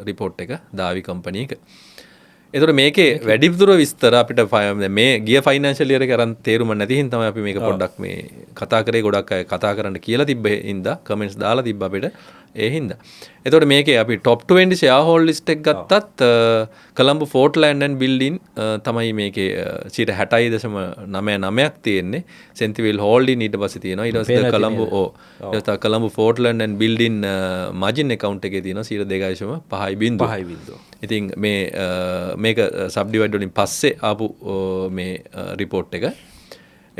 රිපෝට් එක දාවි කම්පැනි එක. ඒතකොට මේකේ වැඩිපුර විස්තර අපිට මේ ගිය ෆයිනෑන්ෂල් ඉයර් එක අරන් තේරුම නැති හින්දා තමයි අපි මේක පොඩ්ඩක් මේ කතා කරේ. ගොඩක් අය කතා කරන්න කියලා තිබ්බ හින්දා කමෙන්ට්ස් දාලා තිබ්බ අපිට ඒ හින්දා. එතකොට මේකේ අපි top 20 ෂෙයා හෝල්ඩ් ලිස්ට් එක ගත්තත් Colombo Fort Land and building තමයි මේකේ 60.99ක් තියෙන්නේ. සෙන්තිවිල් හෝල්ඩින් ඊට පස්සේ තියෙනවා. ඊට පස්සේ Colombo Fort Land and Building margin account එකේ තියෙනවා 2.5. ඉතින් මේක සබ්ඩිවයිඩ් වලින් පස්සේ ආපු මේ රිපෝට් එක.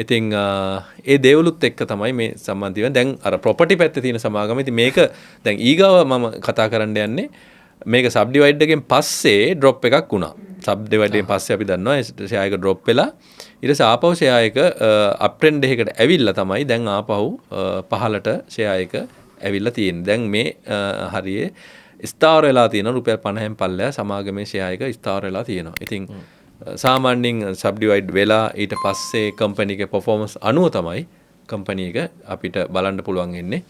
ඉතින් ඒ දේවලුත් එක්ක තමයි මේ සම්බන්ධ වෙන්නේ. දැන් අර ප්‍රොපර්ටි පැත්තේ තියෙන සමාගම. ඉතින් මේක දැන් ඊගාව මම කතා කරන්න යන්නේ මේක සබ්ඩිවයිඩ් එකෙන් පස්සේ ඩ්‍රොප් එකක් වුණා. සබ්ඩිවයිඩ් එකෙන් පස්සේ අපි දන්නවා ෂෙයා එක ඩ්‍රොප් වෙලා ඊට පස්සේ ආපහු ෂෙයා එක අප් ට්‍රෙන්ඩ් එකකට ඇවිල්ලා තමයි දැන් ආපහු පහළට ෂෙයා එක ඇවිල්ලා තියෙන්නේ. දැන් මේ හරියේ ස්ථාවර වෙලා තියෙනවා රුපියල් 50න් පල්ලෙහා සමාගමේ ෂෙයා එක ස්ථාවර වෙලා තියෙනවා. ඉතින් සාමාන්‍යයෙන් සබ්ඩිවයිඩ් වෙලා ඊට පස්සේ කම්පැනි එකේ පර්ෆෝමන්ස් අනුව තමයි කම්පැනි එක අපිට බලන්න පුළුවන් වෙන්නේ.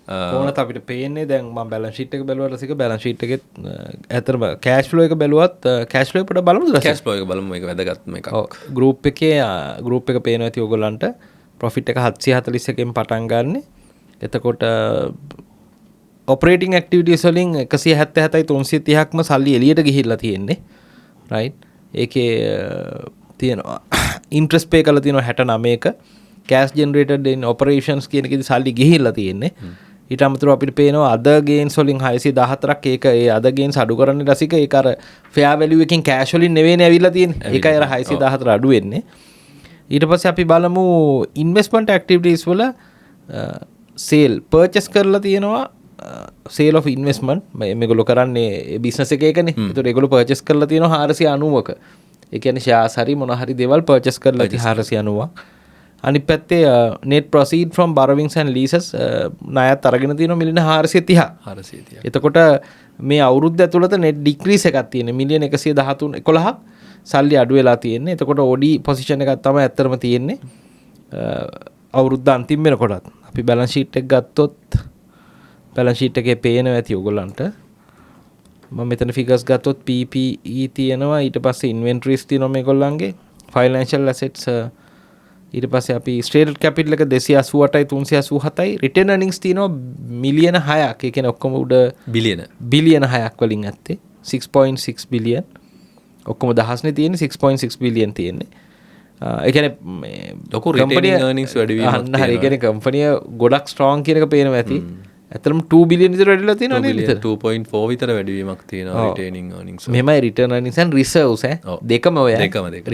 කොහොමද අපිට පේන්නේ දැන් මම බැලන්ස් ෂීට් එක බැලුවා රසික බැලන්ස් ෂීට් එකෙත් ඇත්තටම කෑෂ් ෆ්ලෝ එක බැලුවත් කෑෂ් ෆ්ලෝ එක පොඩ්ඩක් බලමුද රසික? කෑෂ් ෆ්ලෝ එක බලමු. මේක වැදගත්ම එකක්. ඔව් ගෲප් එක පේනවා ඇති ඔයගොල්ලන්ට ප්‍රොෆිට් එක 741කින් පටන් ගන්න. එතකොට ඔපරේටිං ඇක්ටිවිටීස් වලින් 177යි 330ක්ම සල්ලි එළියට ගිහිල්ලා තියෙන්නේ. රයිට්. ඒකේ තියෙනවා ඉන්ට්‍රස්ට් පේ කරලා තියෙනවා 69ක කෑෂ් ජෙනරේටඩ් ඉන් ඔපරේෂන්ස් කියන එකේදී සල්ලි ගිහිල්ලා තියෙන්නේ. ඊට අමතරව අපිට පේනවා අද ගේන්ස් වලින් 614ක් ඒක ඒ අද ගේන්ස් අඩු කරන්නේ රසික ඒක අර ෆෙයා වැලියු එකකින් කෑෂ් වලින් නෙවෙයිනේ ඇවිල්ලා තියෙන්නේ. ඒකයි අර 614 අඩු වෙන්නේ. ඊට පස්සේ අපි බලමු ඉන්වෙස්ට්මන්ට් ඇක්ටිවිටීස් වල සේල් පර්චේස් කරලා තියෙනවා sale of investment මේගොල්ලෝ කරන්නේ බිස්නස් එකකනේ. ඒතකොට ඒගොල්ලෝ පර්චේස් කරලා තියෙනවා 490ක. ඒ කියන්නේ ෂෙයාර්ස් හරි මොන හරි දේවල් පර්චේස් කරලා තියෙනවා 490ක්. අනිත් පැත්තේ net proceed from borrowings and leases ණයත් අරගෙන තියෙනවා මිලියන 430. එතකොට මේ අවුරුද්ද ඇතුළත net decrease එකක් තියෙනවා මිලියන 111ක් සල්ලි අඩු වෙලා තියෙන්නේ. එතකොට OD position එකක් තමයි ඇත්තටම තියෙන්නේ. අවුරුද්ද අන්තිම වෙනකොටත් අපි balance sheet එක ගත්තොත් balance sheet එකේ පේනවා ඇති ඔයගොල්ලන්ට. මම මෙතන figures ගත්තොත් PPE තියෙනවා ඊට පස්සේ inventories තියෙනවා මේගොල්ලන්ගේ financial assets ඊට පස්සේ අපි stated capital එක 288යි 387යි return earnings තියෙනවා මිලියන 6ක්. ඒ කියන්නේ ඔක්කොම උඩ බිලියන 6ක් වලින් ඇත්තේ 6.6 බිලියන්. ඔක්කොම දහස්නේ තියෙන්නේ 6.6 බිලියන් තියෙන්නේ. ඒ කියන්නේ මේ ලොකු returning earnings වැඩි වීමක් තියෙනවා. හරි. ඒ කියන්නේ කම්පැනි ගොඩක් strong කියන එක පේනවා ඇති. ඇත්තටම 2 බිලියන් විතර වැඩිලා තියෙනවා නේද? 2.4 විතර වැඩිවීමක් තියෙනවා retaining earnings. මෙහෙමයි return earnings and reserves දෙකම ඔය.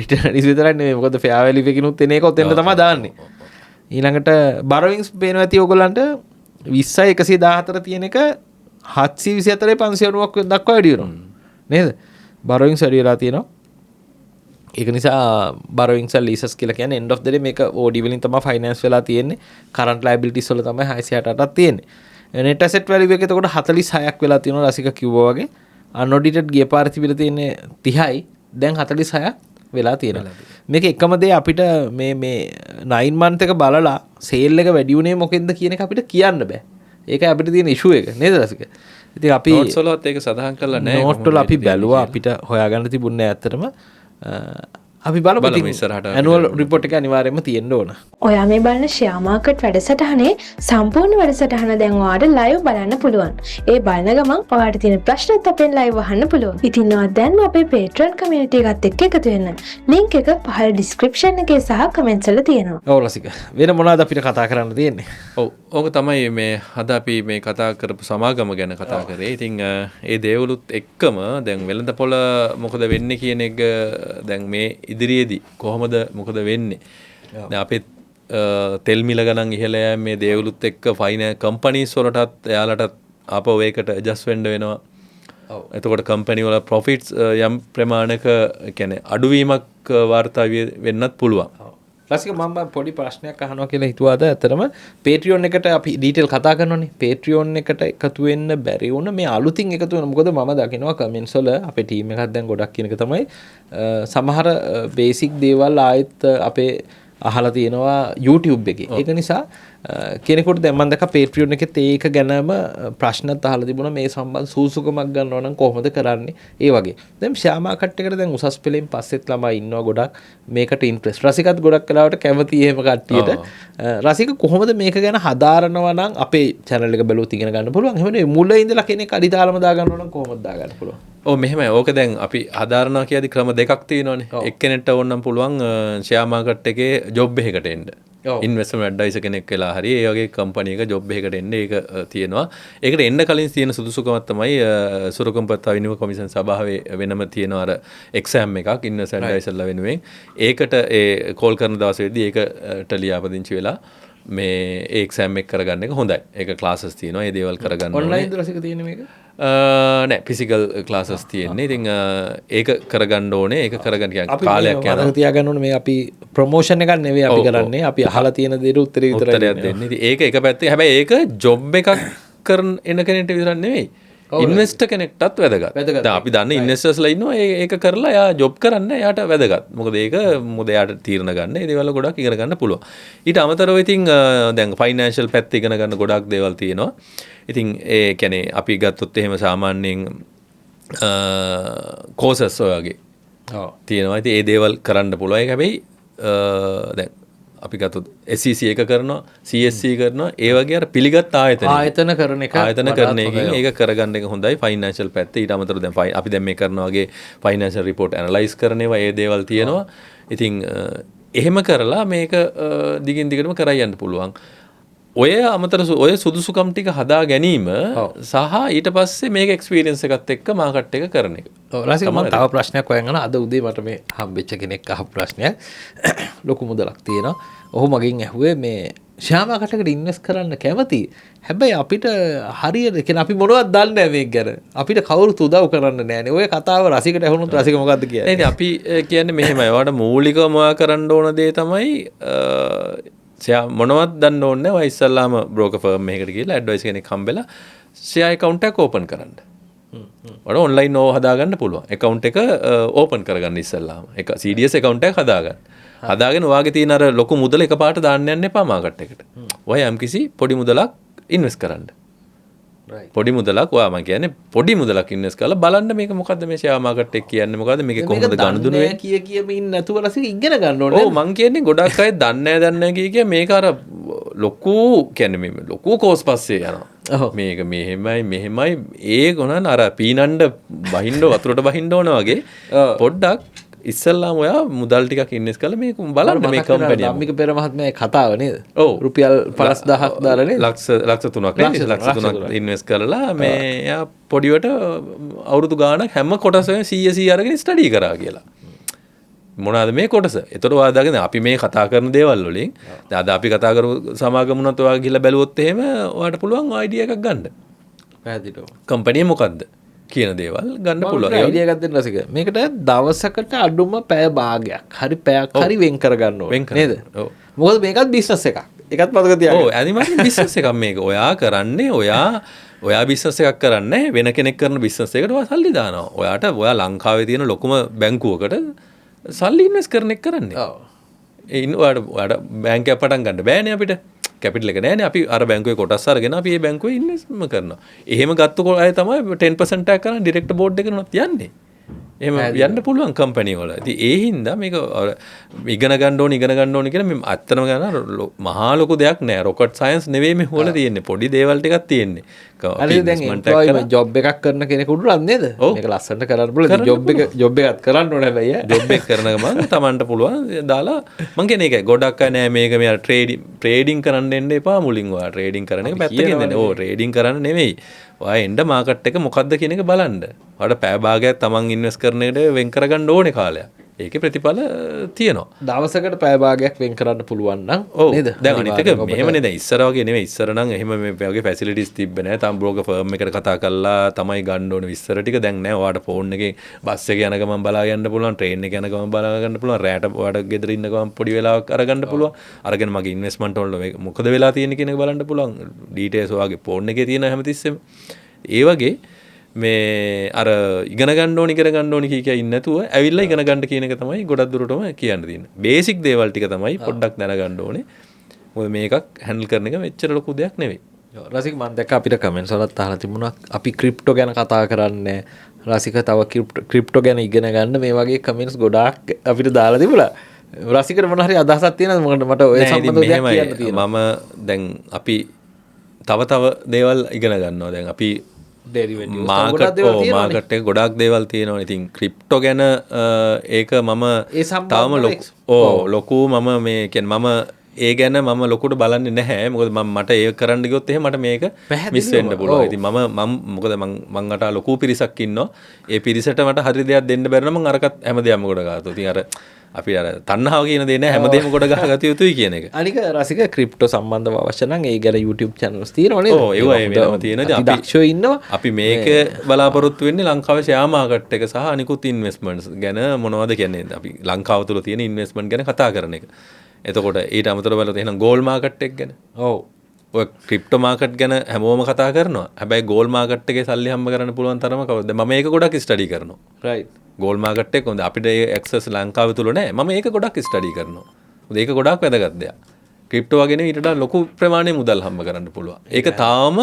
return earnings විතරක් නෙමෙයි. මොකද fair value එකකිනුත් එන එක ඔතෙන්ට තමයි දාන්නේ. ඊළඟට borrowings පේනවා ඇති ඔයගොල්ලන්ට 20යි 114 තියෙන එක 724යි 590ක් දක්වා වැඩි වෙනවා. නේද? borrowings වැඩි වෙලා තියෙනවා. ඒක නිසා borrowings and leases කියලා කියන්නේ end of the day මේක OD වලින් තමයි finance වෙලා තියෙන්නේ. current liabilities වල තමයි 668ක් තියෙන්නේ. net asset value එක එතකොට 46ක් වෙලා තියෙනවා රසික කිව්වා වගේ. unaudited ගිය පාර තිබිලා තියෙන්නේ 30යි දැන් 46ක් වෙලා තියෙනවා. මේක එකම දේ අපිට මේ 9 month එක බලලා sale එක වැඩි උනේ මොකෙන්ද කියන එක අපිට කියන්න බෑ. ඒක අපිට තියෙන ඉෂුව එක නේද රසික? ඉතින් අපි නෝට්ස් වලත් ඒක සඳහන් කරලා නැහැ. නෝට් වල අපි බැලුවා අපිට හොයාගන්න තිබුණේ ඇත්තටම අපි බලමු ඉස්සරහට ඇනුවල් රිපෝට් එක අනිවාර්යයෙන්ම තියෙන්න ඕන. ඔයා මේ බලන ෂෙයා මාකට් වැඩසටහනේ සම්පූර්ණ වැඩසටහන දැන් ඔයාට ලයිව් බලන්න පුළුවන්. ඒ බලන ගමන් ඔයාට තියෙන ප්‍රශ්නත් අපෙන් ලයිව් අහන්න පුළුවන්. ඉතින් ඔයා දැන්ම අපේ Patreon community එකත් එක්ක එකතු වෙන්න. link එක පහළ description එකේ සහ comments වල තියෙනවා. ඔව් රසික. වෙන මොනවද අපිට කතා කරන්න තියෙන්නේ? ඔව් ඕක තමයි මේ අද අපි මේ කතා කරපු සමාගම ගැන කතා කරේ. ඉතින් ඒ දේවලුත් එක්කම දැන් වෙළඳපොළ මොකද වෙන්නේ කියන එක දැන් මේ ඉදිරියේදී කොහොමද මොකද වෙන්නේ? දැන් අපේ තෙල් මිල ගණන් ඉහළ යෑම මේ දේවලුත් එක්ක ෆයිනෑන්ස් කම්පනීස් වලටත් එයාලටත් ආපහු ඒකට ඇඩ්ජස්ට් වෙන්න වෙනවා. ඔව්. එතකොට කම්පැනි වල ප්‍රොෆිට්ස් යම් ප්‍රමාණයක කියන්නේ අඩුවීමක් වාර්තා වෙන්නත් පුළුවන්. රසික මම පොඩි ප්‍රශ්නයක් අහනවා කියලා හිතුවාද? ඇත්තටම Patreon එකට අපි ඩීටේල් කතා කරනවානේ. Patreon එකට එකතු වෙන්න බැරි වුණ මේ අලුතින් එකතු වෙන. මොකද මම දකිනවා කමෙන්ට්ස් වල අපේ ටීම් එකක් දැන් ගොඩක් කියන එක තමයි සමහර බේසික් දේවල් ආයෙත් අපේ අහලා තියෙනවා YouTube එකේ. ඒක නිසා කෙනෙකුට දැන් මම දැක්ක Patreon එකෙත් ඒක ගැනම ප්‍රශ්නත් අහලා තිබුණා මේ සම්බන්ධ සූසුකමක් ගන්නවා නම් කොහොමද කරන්නේ? ඒ වගේ. දැන් ෂෙයා මාකට් එකට දැන් උසස් පෙළෙන් පස්සෙත් ළමයි ඉන්නවා ගොඩක් මේකට ඉන්ට්‍රෙස්ට්. රසිකත් ගොඩක් වෙලාවට කැමති එහෙම කට්ටියට. රසික කොහොමද මේක ගැන හදාරනවා නම් අපේ channel එක බැලුවොත් ඉගෙන ගන්න පුළුවන්. එහෙම නෙවෙයි මුල ඉඳලා කෙනෙක් අඩිතාලම දා ගන්නවා නම් කොහොමද දා ගන්න පුළුවන්? ඔව් මෙහෙමයි. ඕක දැන් අපි හදාරනවා කියද්දි ක්‍රම දෙකක් තියෙනවානේ. එක්කෙනෙක්ට ඕනනම් පුළුවන් ෂෙයා මාකට් එකේ ජොබ් එකකට එන්න. ඉන්වෙස්ට්මන්ට් ඇඩ්වයිසර් කෙනෙක් වෙලා හරි ඒ වගේ කම්පැනි එක ජොබ් එකකට එන්න ඒක තියෙනවා. ඒකට එන්න කලින් තියෙන සුදුසුකමක් තමයි සුරකම්පත් විනිමය කොමිෂන් සභාවේ වෙනම තියෙන අර එක්සෑම් එකක් ඉන්වෙස්ට්මන්ට් ඇඩ්වයිසර්ලා වෙනුවෙන්. ඒකට ඒ කෝල් කරන දවසේදී ඒකට ලියාපදිංචි වෙලා මේ ඒ එක්සෑම් එක කරගන්න එක හොඳයි. ඒක ක්ලාසස් තියෙනවා. ඒ දේවල් කරගන්න ඕනේ. ඔන්ලයින් දරසික තියෙන මේක? නෑ ෆිසිකල් ක්ලාසස් තියෙන්නේ. ඉතින් ඒක කරගන්න ඕනේ. ඒක කරගන්න කියන්නේ කාලයක් යනවා. අපි තියාගන්න ඕනේ මේ අපි ප්‍රොමෝෂන් එකක් නෙවෙයි අපි කරන්නේ. අපි අහලා තියෙන දේට උත්තරේ විතරයි දෙන්නේ. ඉතින් ඒක එක පැත්තේ හැබැයි ඒක ජොබ් එකක් කරන එන කෙනෙක්ට විතරක් නෙවෙයි. ඉන්වෙස්ටර් කෙනෙක්ටත් වැදගත්. දැන් අපි දන්න ඉන්වෙස්ටර්ස්ලා ඉන්නවා ඒක කරලා එයා ජොබ් කරන්න එයාට වැදගත්. මොකද ඒක මොකද එයාට තීරණ ගන්න ඒ දේවල් ගොඩක් ඉගෙන ගන්න පුළුවන්. ඊට අමතරව ඉතින් දැන් ෆයිනෑන්ෂල් පැත්ත ඉගෙන ගන්න ගොඩක් දේවල් තියෙනවා. ඉතින් ඒ කියන්නේ අපි ගත්තොත් එහෙම සාමාන්‍යයෙන් කෝසස් වගේ තියෙනවා. ඉතින් ඒ දේවල් කරන්න පුළුවන්. ඒක හැබැයි දැන් අපි ගත්තොත් SEC එක කරනවා CSC කරනවා ඒ වගේ අර පිළිගත් ආයතන කරන එකකින් ඒක කරගන්න එක හොඳයි ෆයිනෑන්ෂල් පැත්තේ. ඊට අමතරව දැන් අපි දැන් මේ කරනවා වගේ ෆයිනෑන්ෂල් රිපෝට් ඇනලයිස් කරන ඒවා ඒ දේවල් තියෙනවා. ඉතින් එහෙම කරලා මේක දිගින් දිගටම කරා යන්න පුළුවන්. ඔය අමතර ඔය සුදුසුකම් ටික හදා ගැනීම සහ ඊට පස්සේ මේක එක්ස්පීරියන්ස් එකත් එක්ක මාකට් එක කරන එක. ඔව් රසික මම තව ප්‍රශ්නයක් හොයන්න අද උදේ මට මේ හම්බෙච්ච කෙනෙක් අහපු ප්‍රශ්නයක්. ලොකු මුදලක් තියෙනවා. ඔහු මගෙන් ඇහුවේ මේ ෂෙයා මාකට් එකට ඉන්වෙස්ට් කරන්න කැමති. හැබැයි අපිට හරියට කියන්නේ අපි මොනවද දන්නේ නැහැ මේක ගැන. අපිට කවුරුත් උදව් කරන්න නැහැනේ. ඔය කතාව රසිකට ඇහුනොත් රසික මොකද්ද කියන්නේ? නෑ අපි කියන්නේ මෙහෙමයි. ඔයාලට මූලිකවම කරන්න ඕන දේ තමයි මොනවත් දන්න ඕනේ නැහැ. ඔය ඉස්සල්ලාම බ්‍රෝකර් ෆර්ම් එකකට ගිහලා ඇඩ්වයිස් කෙනෙක් හම්බෙලා ෂෙයා account එකක් ඕපන් කරන්න. ඔයාලා ඔන්ලයින් ඕව හදාගන්න පුළුවන්. account එක ඕපන් කරගන්න ඉස්සල්ලාම. එක CDS account එකක් හදාගන්න. හදාගෙන ඔයාගේ තියෙන අර ලොකු මුදල එකපාරට දාන්න යන්න එපා මාකට් එකට. ඔයා යම්කිසි පොඩි මුදලක් ඉන්වෙස්ට් කරන්න. පොඩි මුදලක් ඔයා මම කියන්නේ පොඩි මුදලක් ඉන්වෙස්ට් කරලා බලන්න මේක මොකද්ද මේ ෂෙයා මාකට් එක කියන්නේ මොකද්ද මේක කොහොමද ගනුදෙනු වෙන්නේ කියම ඉන්න නැතුව රසික ඉගෙන ගන්න ඕනේ. ඔව් මං කියන්නේ ගොඩක් අය දන්නේ නැහැ කිය මේක අර ලොකු කියන්නේ මේ ලොකු කෝස් පස්සේ යනවා. මේක මෙහෙමයි ඒ ගොනන අර පීනන්න බහින්න වතුරට බහින්න ඕන වගේ පොඩ්ඩක් ඉස්සල්ලාම ඔයා මුදල් ටිකක් ඉන්වෙස්ට් කරලා මේක බලන්න මේ කම්පැනි එක. අම්මික පෙර මහත්මයා කතාව නේද? ඔව් රුපියල් 50000ක් දාලා නේද? ලක්ෂ 3ක් ඉන්වෙස්ට් කරලා මේ එයා පොඩිවට අවුරුදු ගාණක් හැම කොටසෙම 100 අරගෙන ස්ටඩි කරා කියලා. මොනවාද මේ කොටස? ඒතර ඔයා දාගෙන අපි මේ කතා කරන දේවල් වලින් දැන් අද අපි කතා කරපු සමාගමුණත් ඔයා ගිහලා බැලුවොත් එහෙම ඔයාට පුළුවන් අයිඩියා එකක් ගන්න. පැහැදිලිව. කම්පැනි මොකද්ද? කියන දේවල් ගන්න පුළුවන්. අයිඩියා එකක් දෙන්න රසික. මේකට දවසකට අඩුම පැය භාගයක් හරි පැයක් හරි වෙන් කරගන්න ඕනේ නේද? ඔව්. මොකද මේකත් බිස්නස් එකක්. ඒකත් මතක තියාගන්න. ඔව් අනිවාර්යෙන් බිස්නස් එකක් මේක. ඔයා කරන්නේ ඔයා බිස්නස් එකක් කරන්නේ වෙන කෙනෙක් කරන බිස්නස් එකකට ඔයා සල්ලි දානවා. ඔයා ලංකාවේ තියෙන ලොකුම බැංකුවකට සල්ලි ඉන්වෙස්ට් කරන එක කරන්නේ. ඔව්. ඒ ඔයාට බැංකයක් පටන් ගන්න බෑනේ අපිට. කැපිටල් එක නෑනේ අපි අර බැංකුවේ කොටස් අරගෙන අපි මේ බැංකුවේ ඉන්වෙස්ට්මන්ට් කරනවා. එහෙම ගත්ත අය තමයි 10% ටැක්ස් කරන් ඩිරෙක්ටර් බෝඩ් එකේ නොත් යන්නේ. එහෙම යන්න පුළුවන් කම්පැනි වල. ඉතින් ඒ හින්දා මේක ඉගෙන ගන්න ඕනි කියලා මේ අත්‍තරම ගන්න මහා ලොකු දෙයක් නෑ. රොකට් සයන්ස් නෙවෙයි මේ හොල තියෙන්නේ. පොඩි දේවල් ටිකක් තියෙන්නේ. අනිත් දැන් එම්ප්ලොයි ජොබ් එකක් කරන කෙනෙකුට නේද? මේක ලස්සනට කරන්න පුළුවන්. ජොබ් එකක් කරන්න ඕනේ හැබැයි. ජොබ් එක කරන ගමන් Tamanට පුළුවන් දාලා මං කියන්නේ ඒකයි. ගොඩක් අය නෑ මේක මෙයා ට්‍රේඩින් කරන්න එන්න එපා මුලින්. ඔයා ට්‍රේඩින් කරන එක පැත්තකින් දෙන්න. ඕ ට්‍රේඩින් කරන්න නෙවෙයි. ඔයා එන්න මාකට් එක මොකද්ද කියන එක බලන්න. ඔයාට පැය භාගයක් Taman ඉන්වෙස්ට් කරන එකට වෙන් කරගන්න ඕනේ කාලයක්. ඒකේ ප්‍රතිඵල තියෙනවා. දවසකට පැය භාගයක් වෙන් කරන්න පුළුවන් නම් නේද? දැන් අනිත් එක මෙහෙමනේ දැන් ඉස්සර වගේ නෙමෙයි. ඉස්සර නම් එහෙම මේ වගේ ෆැසිලිටිස් තිබ්බේ නැහැ. තම බ්‍රෝකර් ෆර්ම් එකට කතා කරලා තමයි ගන්න ඕනේ විස්තර ටික. දැන් නෑ. ඔයාට ෆෝන් එකේ බස් එකේ යන ගමන් බලා ගන්න පුළුවන්. ට්‍රේන් එකේ යන ගමන් බලා ගන්න පුළුවන්. රැට ඔයාට ගෙදර ඉන්න ගමන් පොඩි වෙලාවක් අරගන්න පුළුවන්. අරගෙන මගේ ඉන්වෙස්ට්මන්ට් වල මොකද වෙලා තියෙන්නේ කියන එක බලන්න පුළුවන්. ඩීටේල්ස් ඔයාගේ ෆෝන් එකේ තියෙන හැමතිස්සෙම. ඒ වගේ මේ අර ඉගෙන ගන්න ඕනි කිය ඉන්න නැතුව ඇවිල්ලා ඉගෙන ගන්න කියන එක තමයි ගොඩක් දුරටම කියන්න තියෙන්නේ. බේසික් දේවල් ටික තමයි පොඩ්ඩක් දැනගන්න ඕනේ. මොකද මේකක් හැන්ඩල් කරන එක මෙච්චර ලොකු දෙයක් නෙවෙයි. රසික මම දැක්ක අපිට කමෙන්ට්ස් වලත් අහලා තිබුණා අපි ක්‍රිප්ටෝ ගැන කතා කරන්නේ. රසික තව ක්‍රිප්ටෝ ගැන ඉගෙන ගන්න මේ වගේ කමෙන්ට්ස් ගොඩාක් අපිට දාලා තිබුණා. රසිකට මොන හරි අදහසක් තියෙනවද මට ඔය සම්බන්ධව දෙයක් කියන්න තියෙනවා. මම දැන් අපි තව දේවල් ඉගෙන ගන්නවා. දැන් අපි මාකට් එක ගොඩක් දේවල් තියෙනවා. ඉතින් ක්‍රිප්ටෝ ගැන ඒක මම තාම ලොකු මම මේ කියන්නේ මම ඒ ගැන මම ලොකුට බලන්නේ නැහැ. මොකද මට ඒක කරන්න ගියොත් එහෙම මට මේක මිස් වෙන්න පුළුවන්. ඉතින් මම මොකද මං අට ලොකු පිරිසක් ඉන්නවා. ඒ පිරිසට මට හරි දෙයක් දෙන්න බැරි නම් මං අරකට හැමදේම කොට ගන්නවා. ඉතින් අර අපි අර තණ්හාව කියන දේ නෑ හැමදේම කොට ගහගත යුතුයි කියන එක. අනික රසික ක්‍රිප්ටෝ සම්බන්ධව අවශ්‍ය නම් ඒ ගැන YouTube channels තියෙනවා නේද? ඔව් ඒවා වෙනම තියෙනවා. අපි දක්ෂෝ ඉන්නවා. අපි මේක බලාපොරොත්තු වෙන්නේ ලංකාවේ ෂෙයා මාකට් එක සහ අනිකුත් ඉන්වෙස්ට්මන්ට්ස් ගැන මොනවද කියන්නේ. අපි ලංකාව තුල තියෙන ඉන්වෙස්ට්මන්ට් ගැන කතා කරන එක. එතකොට ඊට අමතරව බලද්දී එහෙනම් ගෝල්ඩ් මාකට් එක ගැන. ඔව්. ඔය ක්‍රිප්ටෝ මාකට් ගැන හැමෝම කතා කරනවා. හැබැයි ගෝල්ඩ් මාකට් එකේ සල්ලි හම්බ කරන්න පුළුවන් තරම කවුද? මම මේක ගොඩක් ස්ටඩි කරනවා. රයිට්. ගෝල්ඩ් මාකට් එක හොඳ අපිට ඒ ඇක්සස් ලංකාව තුල නැහැ. මම ඒක ගොඩක් ස්ටඩි කරනවා. මොකද ඒක ගොඩක් වැදගත් දෙයක්. ක්‍රිප්ටෝ වගේ නෙවෙයි ඊට වඩා ලොකු ප්‍රමාණයේ මුදල් හම්බ කරන්න පුළුවන්. ඒක තාම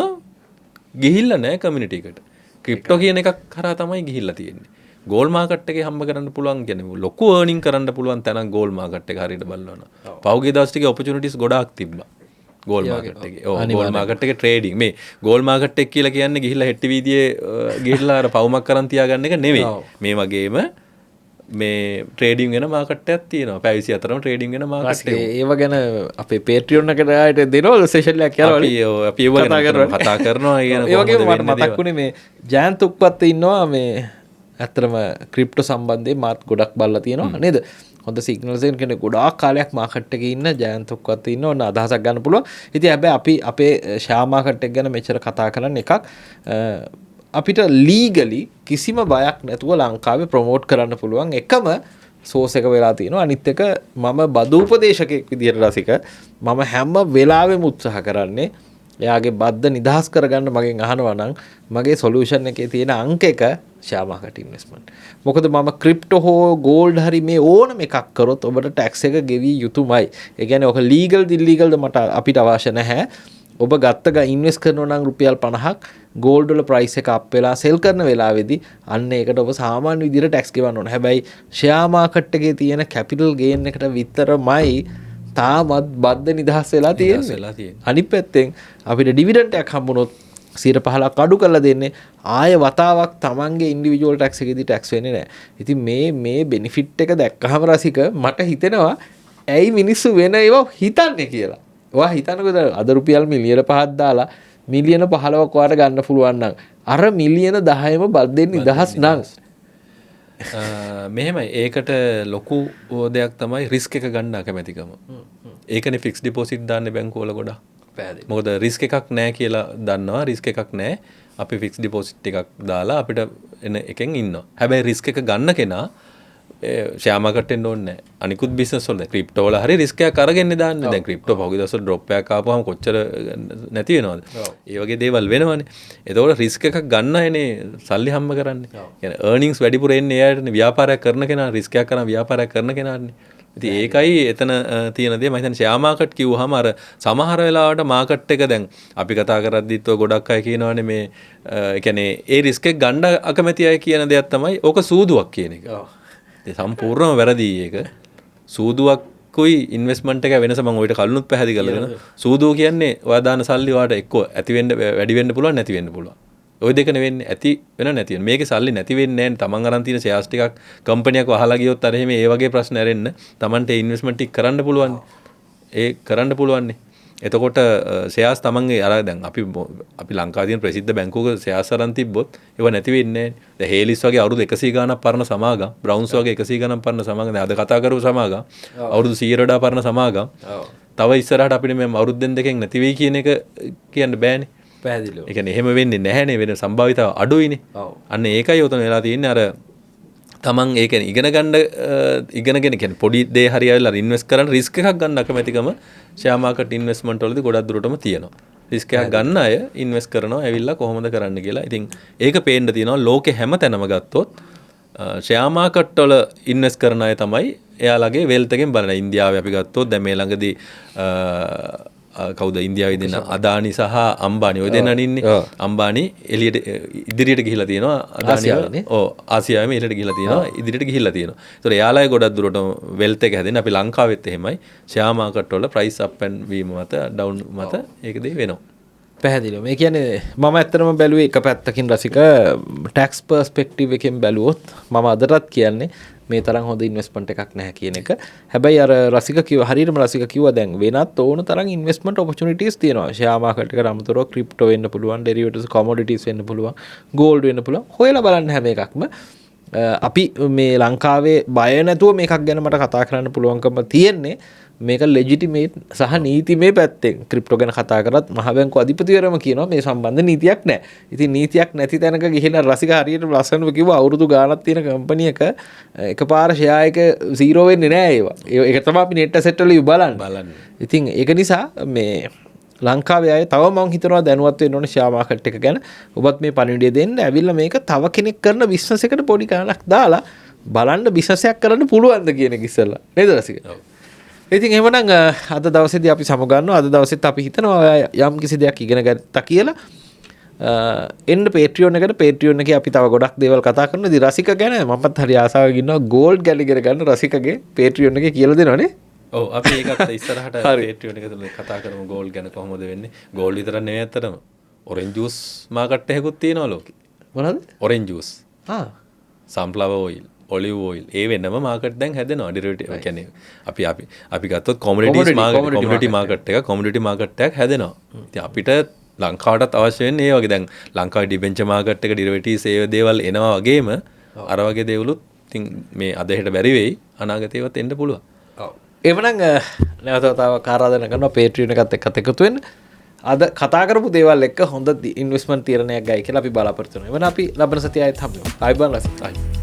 ගිහිල්ලා නැහැ කමියුනිටි එකට. ක්‍රිප්ටෝ කියන එකක් කරා තමයි ගිහිල්ලා තියෙන්නේ. ගෝල්ඩ් මාකට් එකේ හම්බ කරන්න පුළුවන් කියන්නේ ලොකු earning කරන්න පුළුවන් තැනක් ගෝල්ඩ් මාකට් එක හරියට බලනවා. පහුගිය දවස් ටිකේ opportunities ගොඩාක් තිබ්බා. ගෝල්ඩ් මාකට් එකේ. ඔව් ගෝල්ඩ් මාකට් එකේ ට්‍රේඩින්. මේ ගෝල්ඩ් මාකට් එක කියලා කියන්නේ ගිහිල්ලා හෙට්ටි වීදියේ ගිහිල්ලා අර පවුමක් කරන් තියාගන්න එක නෙවෙයි. මේ වගේම මේ ට්‍රේඩින් වෙන මාකට් එකක් තියෙනවා. පැය 24ම ට්‍රේඩින් වෙන මාකට් එක. ඒව ගැන අපේ Patreon එකට ආයෙත් දෙනවලු සෙෂන් එකක් යනවා. අපි ඒව ගැන කතා කරනවා. ඒ වගේම මට මතක් වුණේ මේ ජයන්ත් උක්පත් ඉන්නවා මේ ඇත්තටම ක්‍රිප්ටෝ සම්බන්ධයෙන් මාත් ගොඩක් බලලා තියෙනවා නේද? හොඳ සිග්නල්ස් එකෙන් කෙනෙක් ගොඩාක් කාලයක් මාකට් එකේ ඉන්න ජයන්ත් උක්පත් ඉන්න ඕන අදහසක් ගන්න පුළුවන්. ඉතින් හැබැයි අපි අපේ ෂෙයා මාකට් එක ගැන මෙච්චර කතා කරන්න එකක් අපිට ලීගලි කිසිම බයක් නැතුව ලංකාවේ ප්‍රොමෝට් කරන්න පුළුවන් එකම සෝස් එක වෙලා තියෙනවා. අනිත් එක මම බදු උපදේශකයෙක් විදියට රසික මම හැම වෙලාවෙම උත්සාහ කරන්නේ එයාගේ බද්ද නිදහස් කරගන්න මගෙන් අහනවා නම් මගේ සොලියුෂන් එකේ තියෙන අංක එක ෂෙයා මාකට් ඉන්වෙස්ට්මන්ට්. මොකද මම ක්‍රිප්ටෝ හෝ ගෝල්ඩ් හරි මේ ඕනම එකක් කරොත් ඔබට ටැක්ස් එක ගෙවී යුතුමයි. ඒ කියන්නේ ඔක ලීගල්ද ඉල්ලීගල්ද මට අපිට අවශ්‍ය නැහැ. ඔබ ගත්ත ඉන්වෙස්ට් කරනවා නම් රුපියල් 50ක් ගෝල්ඩ් වල ප්‍රයිස් එක අප් වෙලා සෙල් කරන වෙලාවේදී අන්න ඒකට ඔබ සාමාන්‍ය විදිහට ටැක්ස් ගෙවන්න ඕන. හැබැයි ෂෙයා මාකට් එකේ තියෙන කැපිටල් ගේන් එකට විතරමයි තාමත් බද්ද නිදහස් වෙලා තියෙන්නේ. අනිත් පැත්තෙන් අපිට ඩිවිඩන්ඩ් එකක් හම්බුනොත් 15% අඩු කරලා දෙන්නේ ආය වතාවක් තමන්ගේ ඉන්ඩිවිජුවල් ටැක්ස් එකේදී ටැක්ස් වෙන්නේ නැහැ. ඉතින් මේ බෙනිෆිට් එක දැක්කහම රසික මට හිතෙනවා ඇයි මිනිස්සු වෙන ඒවා හිතන්නේ කියලා. ඔයා හිතන්නකෝ අද රුපියල් මිලියන 5ක් දාලා මිලියන 15ක් වාට ගන්න පුළුවන් නම් අර මිලියන 10ම බද්දෙන් නිදහස් නම් මෙහෙමයි ඒකට ලොකු දෙයක් තමයි රිස්ක් එක ගන්න අකමැතිකම. ඒකනේ ෆික්ස් ඩිපොසිට් දාන්නේ බැංකුවල ගොඩක්. මොකද රිස්ක් එකක් නැහැ කියලා දන්නවා. රිස්ක් එකක් නැහැ. අපි ෆික්ස් ඩිපොසිට් එකක් දාලා අපිට එන එකෙන් ඉන්නවා. හැබැයි රිස්ක් එක ගන්න කෙනා ෂෙයා මාකට් එන්න ඕනේ නැහැ. අනිකුත් බිස්නස් වල ක්‍රිප්ටෝ වල හරි රිස්ක් එකක් අරගෙන දාන්නේ. දැන් ක්‍රිප්ටෝ පහුගිය දවස්වල ඩ්‍රොප් එකක් ආපුවම කොච්චර නැති වෙනවද? ඒ වගේ දේවල් වෙනවනේ. ඒතකොට රිස්ක් එකක් ගන්න අයනේ සල්ලි හම්බ කරන්නේ. يعني earnings වැඩිපුර එන්නේ එයාටනේ. ව්‍යාපාරයක් කරන කෙනා රිස්ක් එකක් කරන ව්‍යාපාරයක් කරන කෙනානේ. ඉතින් ඒකයි එතන තියෙන දේ. මම හිතන්නේ ෂෙයා මාකට් කිව්වහම අර සමහර වෙලාවට මාකට් එක දැන් අපි කතා කරද්දිත් ඔය ගොඩක් අය කියනවානේ මේ ඒ කියන්නේ ඒ රිස්ක් එක ගන්න අකමැති අය කියන දෙයක් තමයි ඕක සූදුවක් කියන එක. ඒ සම්පූර්ණම වැරදි ඒක. සූදුවක්කුයි ඉන්වෙස්ට්මන්ට් එක වෙනස මම ඔයිට කලිනුත් පැහැදිලි කරලා දෙනවා. සූදුව කියන්නේ ඔයා දාන සල්ලි ඔයාට එක්ක ඇති වෙන්න වැඩි වෙන්න පුළුවන් නැති වෙන්න පුළුවන්. ඔය දෙක නෙවෙන්නේ ඇති වෙන නැති වෙන. මේකේ සල්ලි නැති වෙන්නේ නැහැ. තමන් අරන් තියෙන ෂෙයාර්ස් ටිකක් කම්පැනියක් වහලා ගියොත් අර එහෙම ඒ වගේ ප්‍රශ්න ඇරෙන්න තමන්ට ඒ ඉන්වෙස්ට්මන්ට් ටික කරන්න පුළුවන්. ඒ කරන්න පුළුවන්. එතකොට ෂෙයාර්ස් තමන්ගේ අර දැන් අපි ලංකාවේ තියෙන ප්‍රසිද්ධ බැංකුවක ෂෙයාර්ස් අරන් තිබ්බොත් ඒව නැති වෙන්නේ නැහැ. දැන් හේලිස් වගේ අවුරුදු 100 ගාණක් පරණ සමාගම්, බ්‍රවුන්ස් වගේ 100 ගාණක් පරණ සමාගම්, දැන් අද කතා කරපු සමාගම් අවුරුදු 100 වඩා පරණ සමාගම්. තව ඉස්සරහට අපිට මේ අවුරුද්දෙන් දෙකෙන් නැති වෙයි කියන එක කියන්න බෑනේ. පැහැදිලිව. ඒ කියන්නේ එහෙම වෙන්නේ නැහැනේ, වෙන සම්භාවිතාව අඩුයිනේ. අන්න ඒකයි උතන වෙලා තියෙන්නේ. අර තමන් ඒ කියන්නේ ඉගෙනගෙන කියන්නේ පොඩි දේ හරි ආවිලා ඉන්වෙස්ට් කරන්න රිස්ක් එකක් ගන්න අකමැතිකම ෂෙයා මාකට් ඉන්වෙස්ට්මන්ට් වලදී ගොඩක් දුරටම තියෙනවා. රිස්ක් එකක් ගන්න අය ඉන්වෙස්ට් කරනවා ඇවිල්ලා කොහොමද කරන්න කියලා. ඉතින් ඒක පේන්න තියෙනවා ලෝකේ හැම තැනම ගත්තොත් ෂෙයා මාකට් වල ඉන්වෙස්ට් කරන අය තමයි එයාලගේ වෙල්ත් එකෙන් බලන. ඉන්දියාවේ අපි ගත්තොත් දැන් මේ ළඟදී කවුද ඉන්දියාවේ දෙන අදානි සහ අම්බානි ඔය දෙන්නන් ඉන්නේ. අම්බානි එළියට ඉදිරියට ගිහිලා තියෙනවා. අදානි ආසියාවෙම එළියට ගිහිලා තියෙනවා. ඉදිරියට ගිහිලා තියෙනවා. ඒතකොට එයාලයි ගොඩක් දුරට වෙල්ත් එක හැදෙන්නේ. අපි ලංකාවෙත් එහෙමයි. ෂෙයා මාකට් වල ප්‍රයිස් අප් ඇන්ඩ් වීම මත ඩවුන් මත ඒක දෙය වෙනවා. පැහැදිලිව. මේ කියන්නේ මම ඇත්තටම බැලුවේ එක පැත්තකින් රසික ටැක්ස් පර්ස්පෙක්ටිව් එකෙන් බැලුවොත් මම අදටත් කියන්නේ මේ තරම් හොඳ ඉන්වෙස්ට්මන්ට් එකක් නැහැ කියන එක. හැබැයි අර රසික කිව්ව හරියටම රසික කිව්වා දැන් වෙනත් ඕන තරම් ඉන්වෙස්ට්මන්ට් ඔපචුනිටිස් තියෙනවා. ෂෙයා මාකට් එකට අමතරව ක්‍රිප්ටෝ වෙන්න පුළුවන්, ඩෙරිවේටිව්ස්, කොමොඩිටිස් වෙන්න පුළුවන්, ගෝල්ඩ් වෙන්න පුළුවන්. හොයලා බලන්න හැම එකක්ම. අපි මේ ලංකාවේ බය නැතුව මේකක් ගැන මට කතා කරන්න පුළුවන්කම තියෙන්නේ මේක ලෙජිටිමේට් සහ නීතිමය පැත්තෙන්. ක්‍රිප්ටෝ ගැන කතා කරත් මහ බැංකුව අධිපතිවරම කියනවා මේ සම්බන්ධ නීතියක් නැහැ. ඉතින් නීතියක් නැති තැනක ගිහිලා රසික හරියට ලස්සනව කිව්වා අවුරුදු ගාණක් තියෙන කම්පැනි එක එකපාර ෂෙයා එක 0 වෙන්නේ නැහැ ඒවා. ඒක තමයි අපි නෙට් ඇසෙට් වල බලන්නේ. ඉතින් ඒක නිසා මේ ලංකාවේ අය තව මම හිතනවා දැනුවත් වෙන්න ඕනේ ෂෙයා මාකට් එක ගැන. ඔබත් මේ පණිවිඩය දෙන්න ඇවිල්ලා මේක තව කෙනෙක් කරන බිස්නස් එකට පොඩි ගාණක් දාලා බලන්න බිස්නස් එකක් කරන්න පුළුවන්ද කියන එක ඉස්සෙල්ලා. නේද රසික? ඉතින් එහෙමනම් අද දවසේදී අපි සමුගන්නවා. අද දවසෙත් අපි හිතනවා යම් කිසි දෙයක් ඉගෙන ගත්තා කියලා එන්න Patreon එකට. Patreon එකේ අපි තව ගොඩක් දේවල් කතා කරනවා. ඉතින් රසික ගැන මමත් හරි ආසාවෙන් ඉන්නවා ගෝල්ඩ් ගැන ඉගෙන ගන්න රසිකගේ Patreon එකේ කියලා දෙනවනේ. ඔව් අපි ඒකත් ඉස්සරහට Patreon එක තුල කතා කරමු ගෝල්ඩ් ගැන කොහොමද වෙන්නේ. ගෝල්ඩ් විතරක් නෙවෙයි අතරම ඔරෙන්ජ් ජූස් මාකට් එකකුත් තියෙනවා ලෝකේ. මොනවද? Orange juice. Sunflower oil, olive oil ඒ වෙනම මාකට් දැන් හැදෙනවා. ඩෙරිවේටිව් කියන්නේ අපි ගත්තොත් කොමොඩිටිස් මාකට්, කොමොඩිටි මාකට් එක, කොමොඩිටි මාකට් එකක් හැදෙනවා. ඉතින් අපිට ලංකාවටත් අවශ්‍ය වෙන්නේ ඒ වගේ දැන් ලංකාවේ ඩිබෙන්චර් මාකට් එක, ඩෙරිවේටිව්ස් ඒ දේවල් එනවා වගේම අර වගේ දේවලුත් ඉතින් මේ අදහෙට බැරි වෙයි අනාගතේවත් එන්න පුළුවන්. ඔව්. එවනම් නැවතතාවක් ආරාධනා කරනවා Patreon එකත් එක්කත් එකතු වෙන්න. අද කතා කරපු දේවල් එක්ක හොඳ ඉන්වෙස්ට්මන්ට් තීරණයක් ගයි කියලා අපි බලාපොරොත්තු වෙනවා. එවනම් අපි ලබන සතියේ ආයෙත් හම්බෙමු. ආයෙත් බලන්න.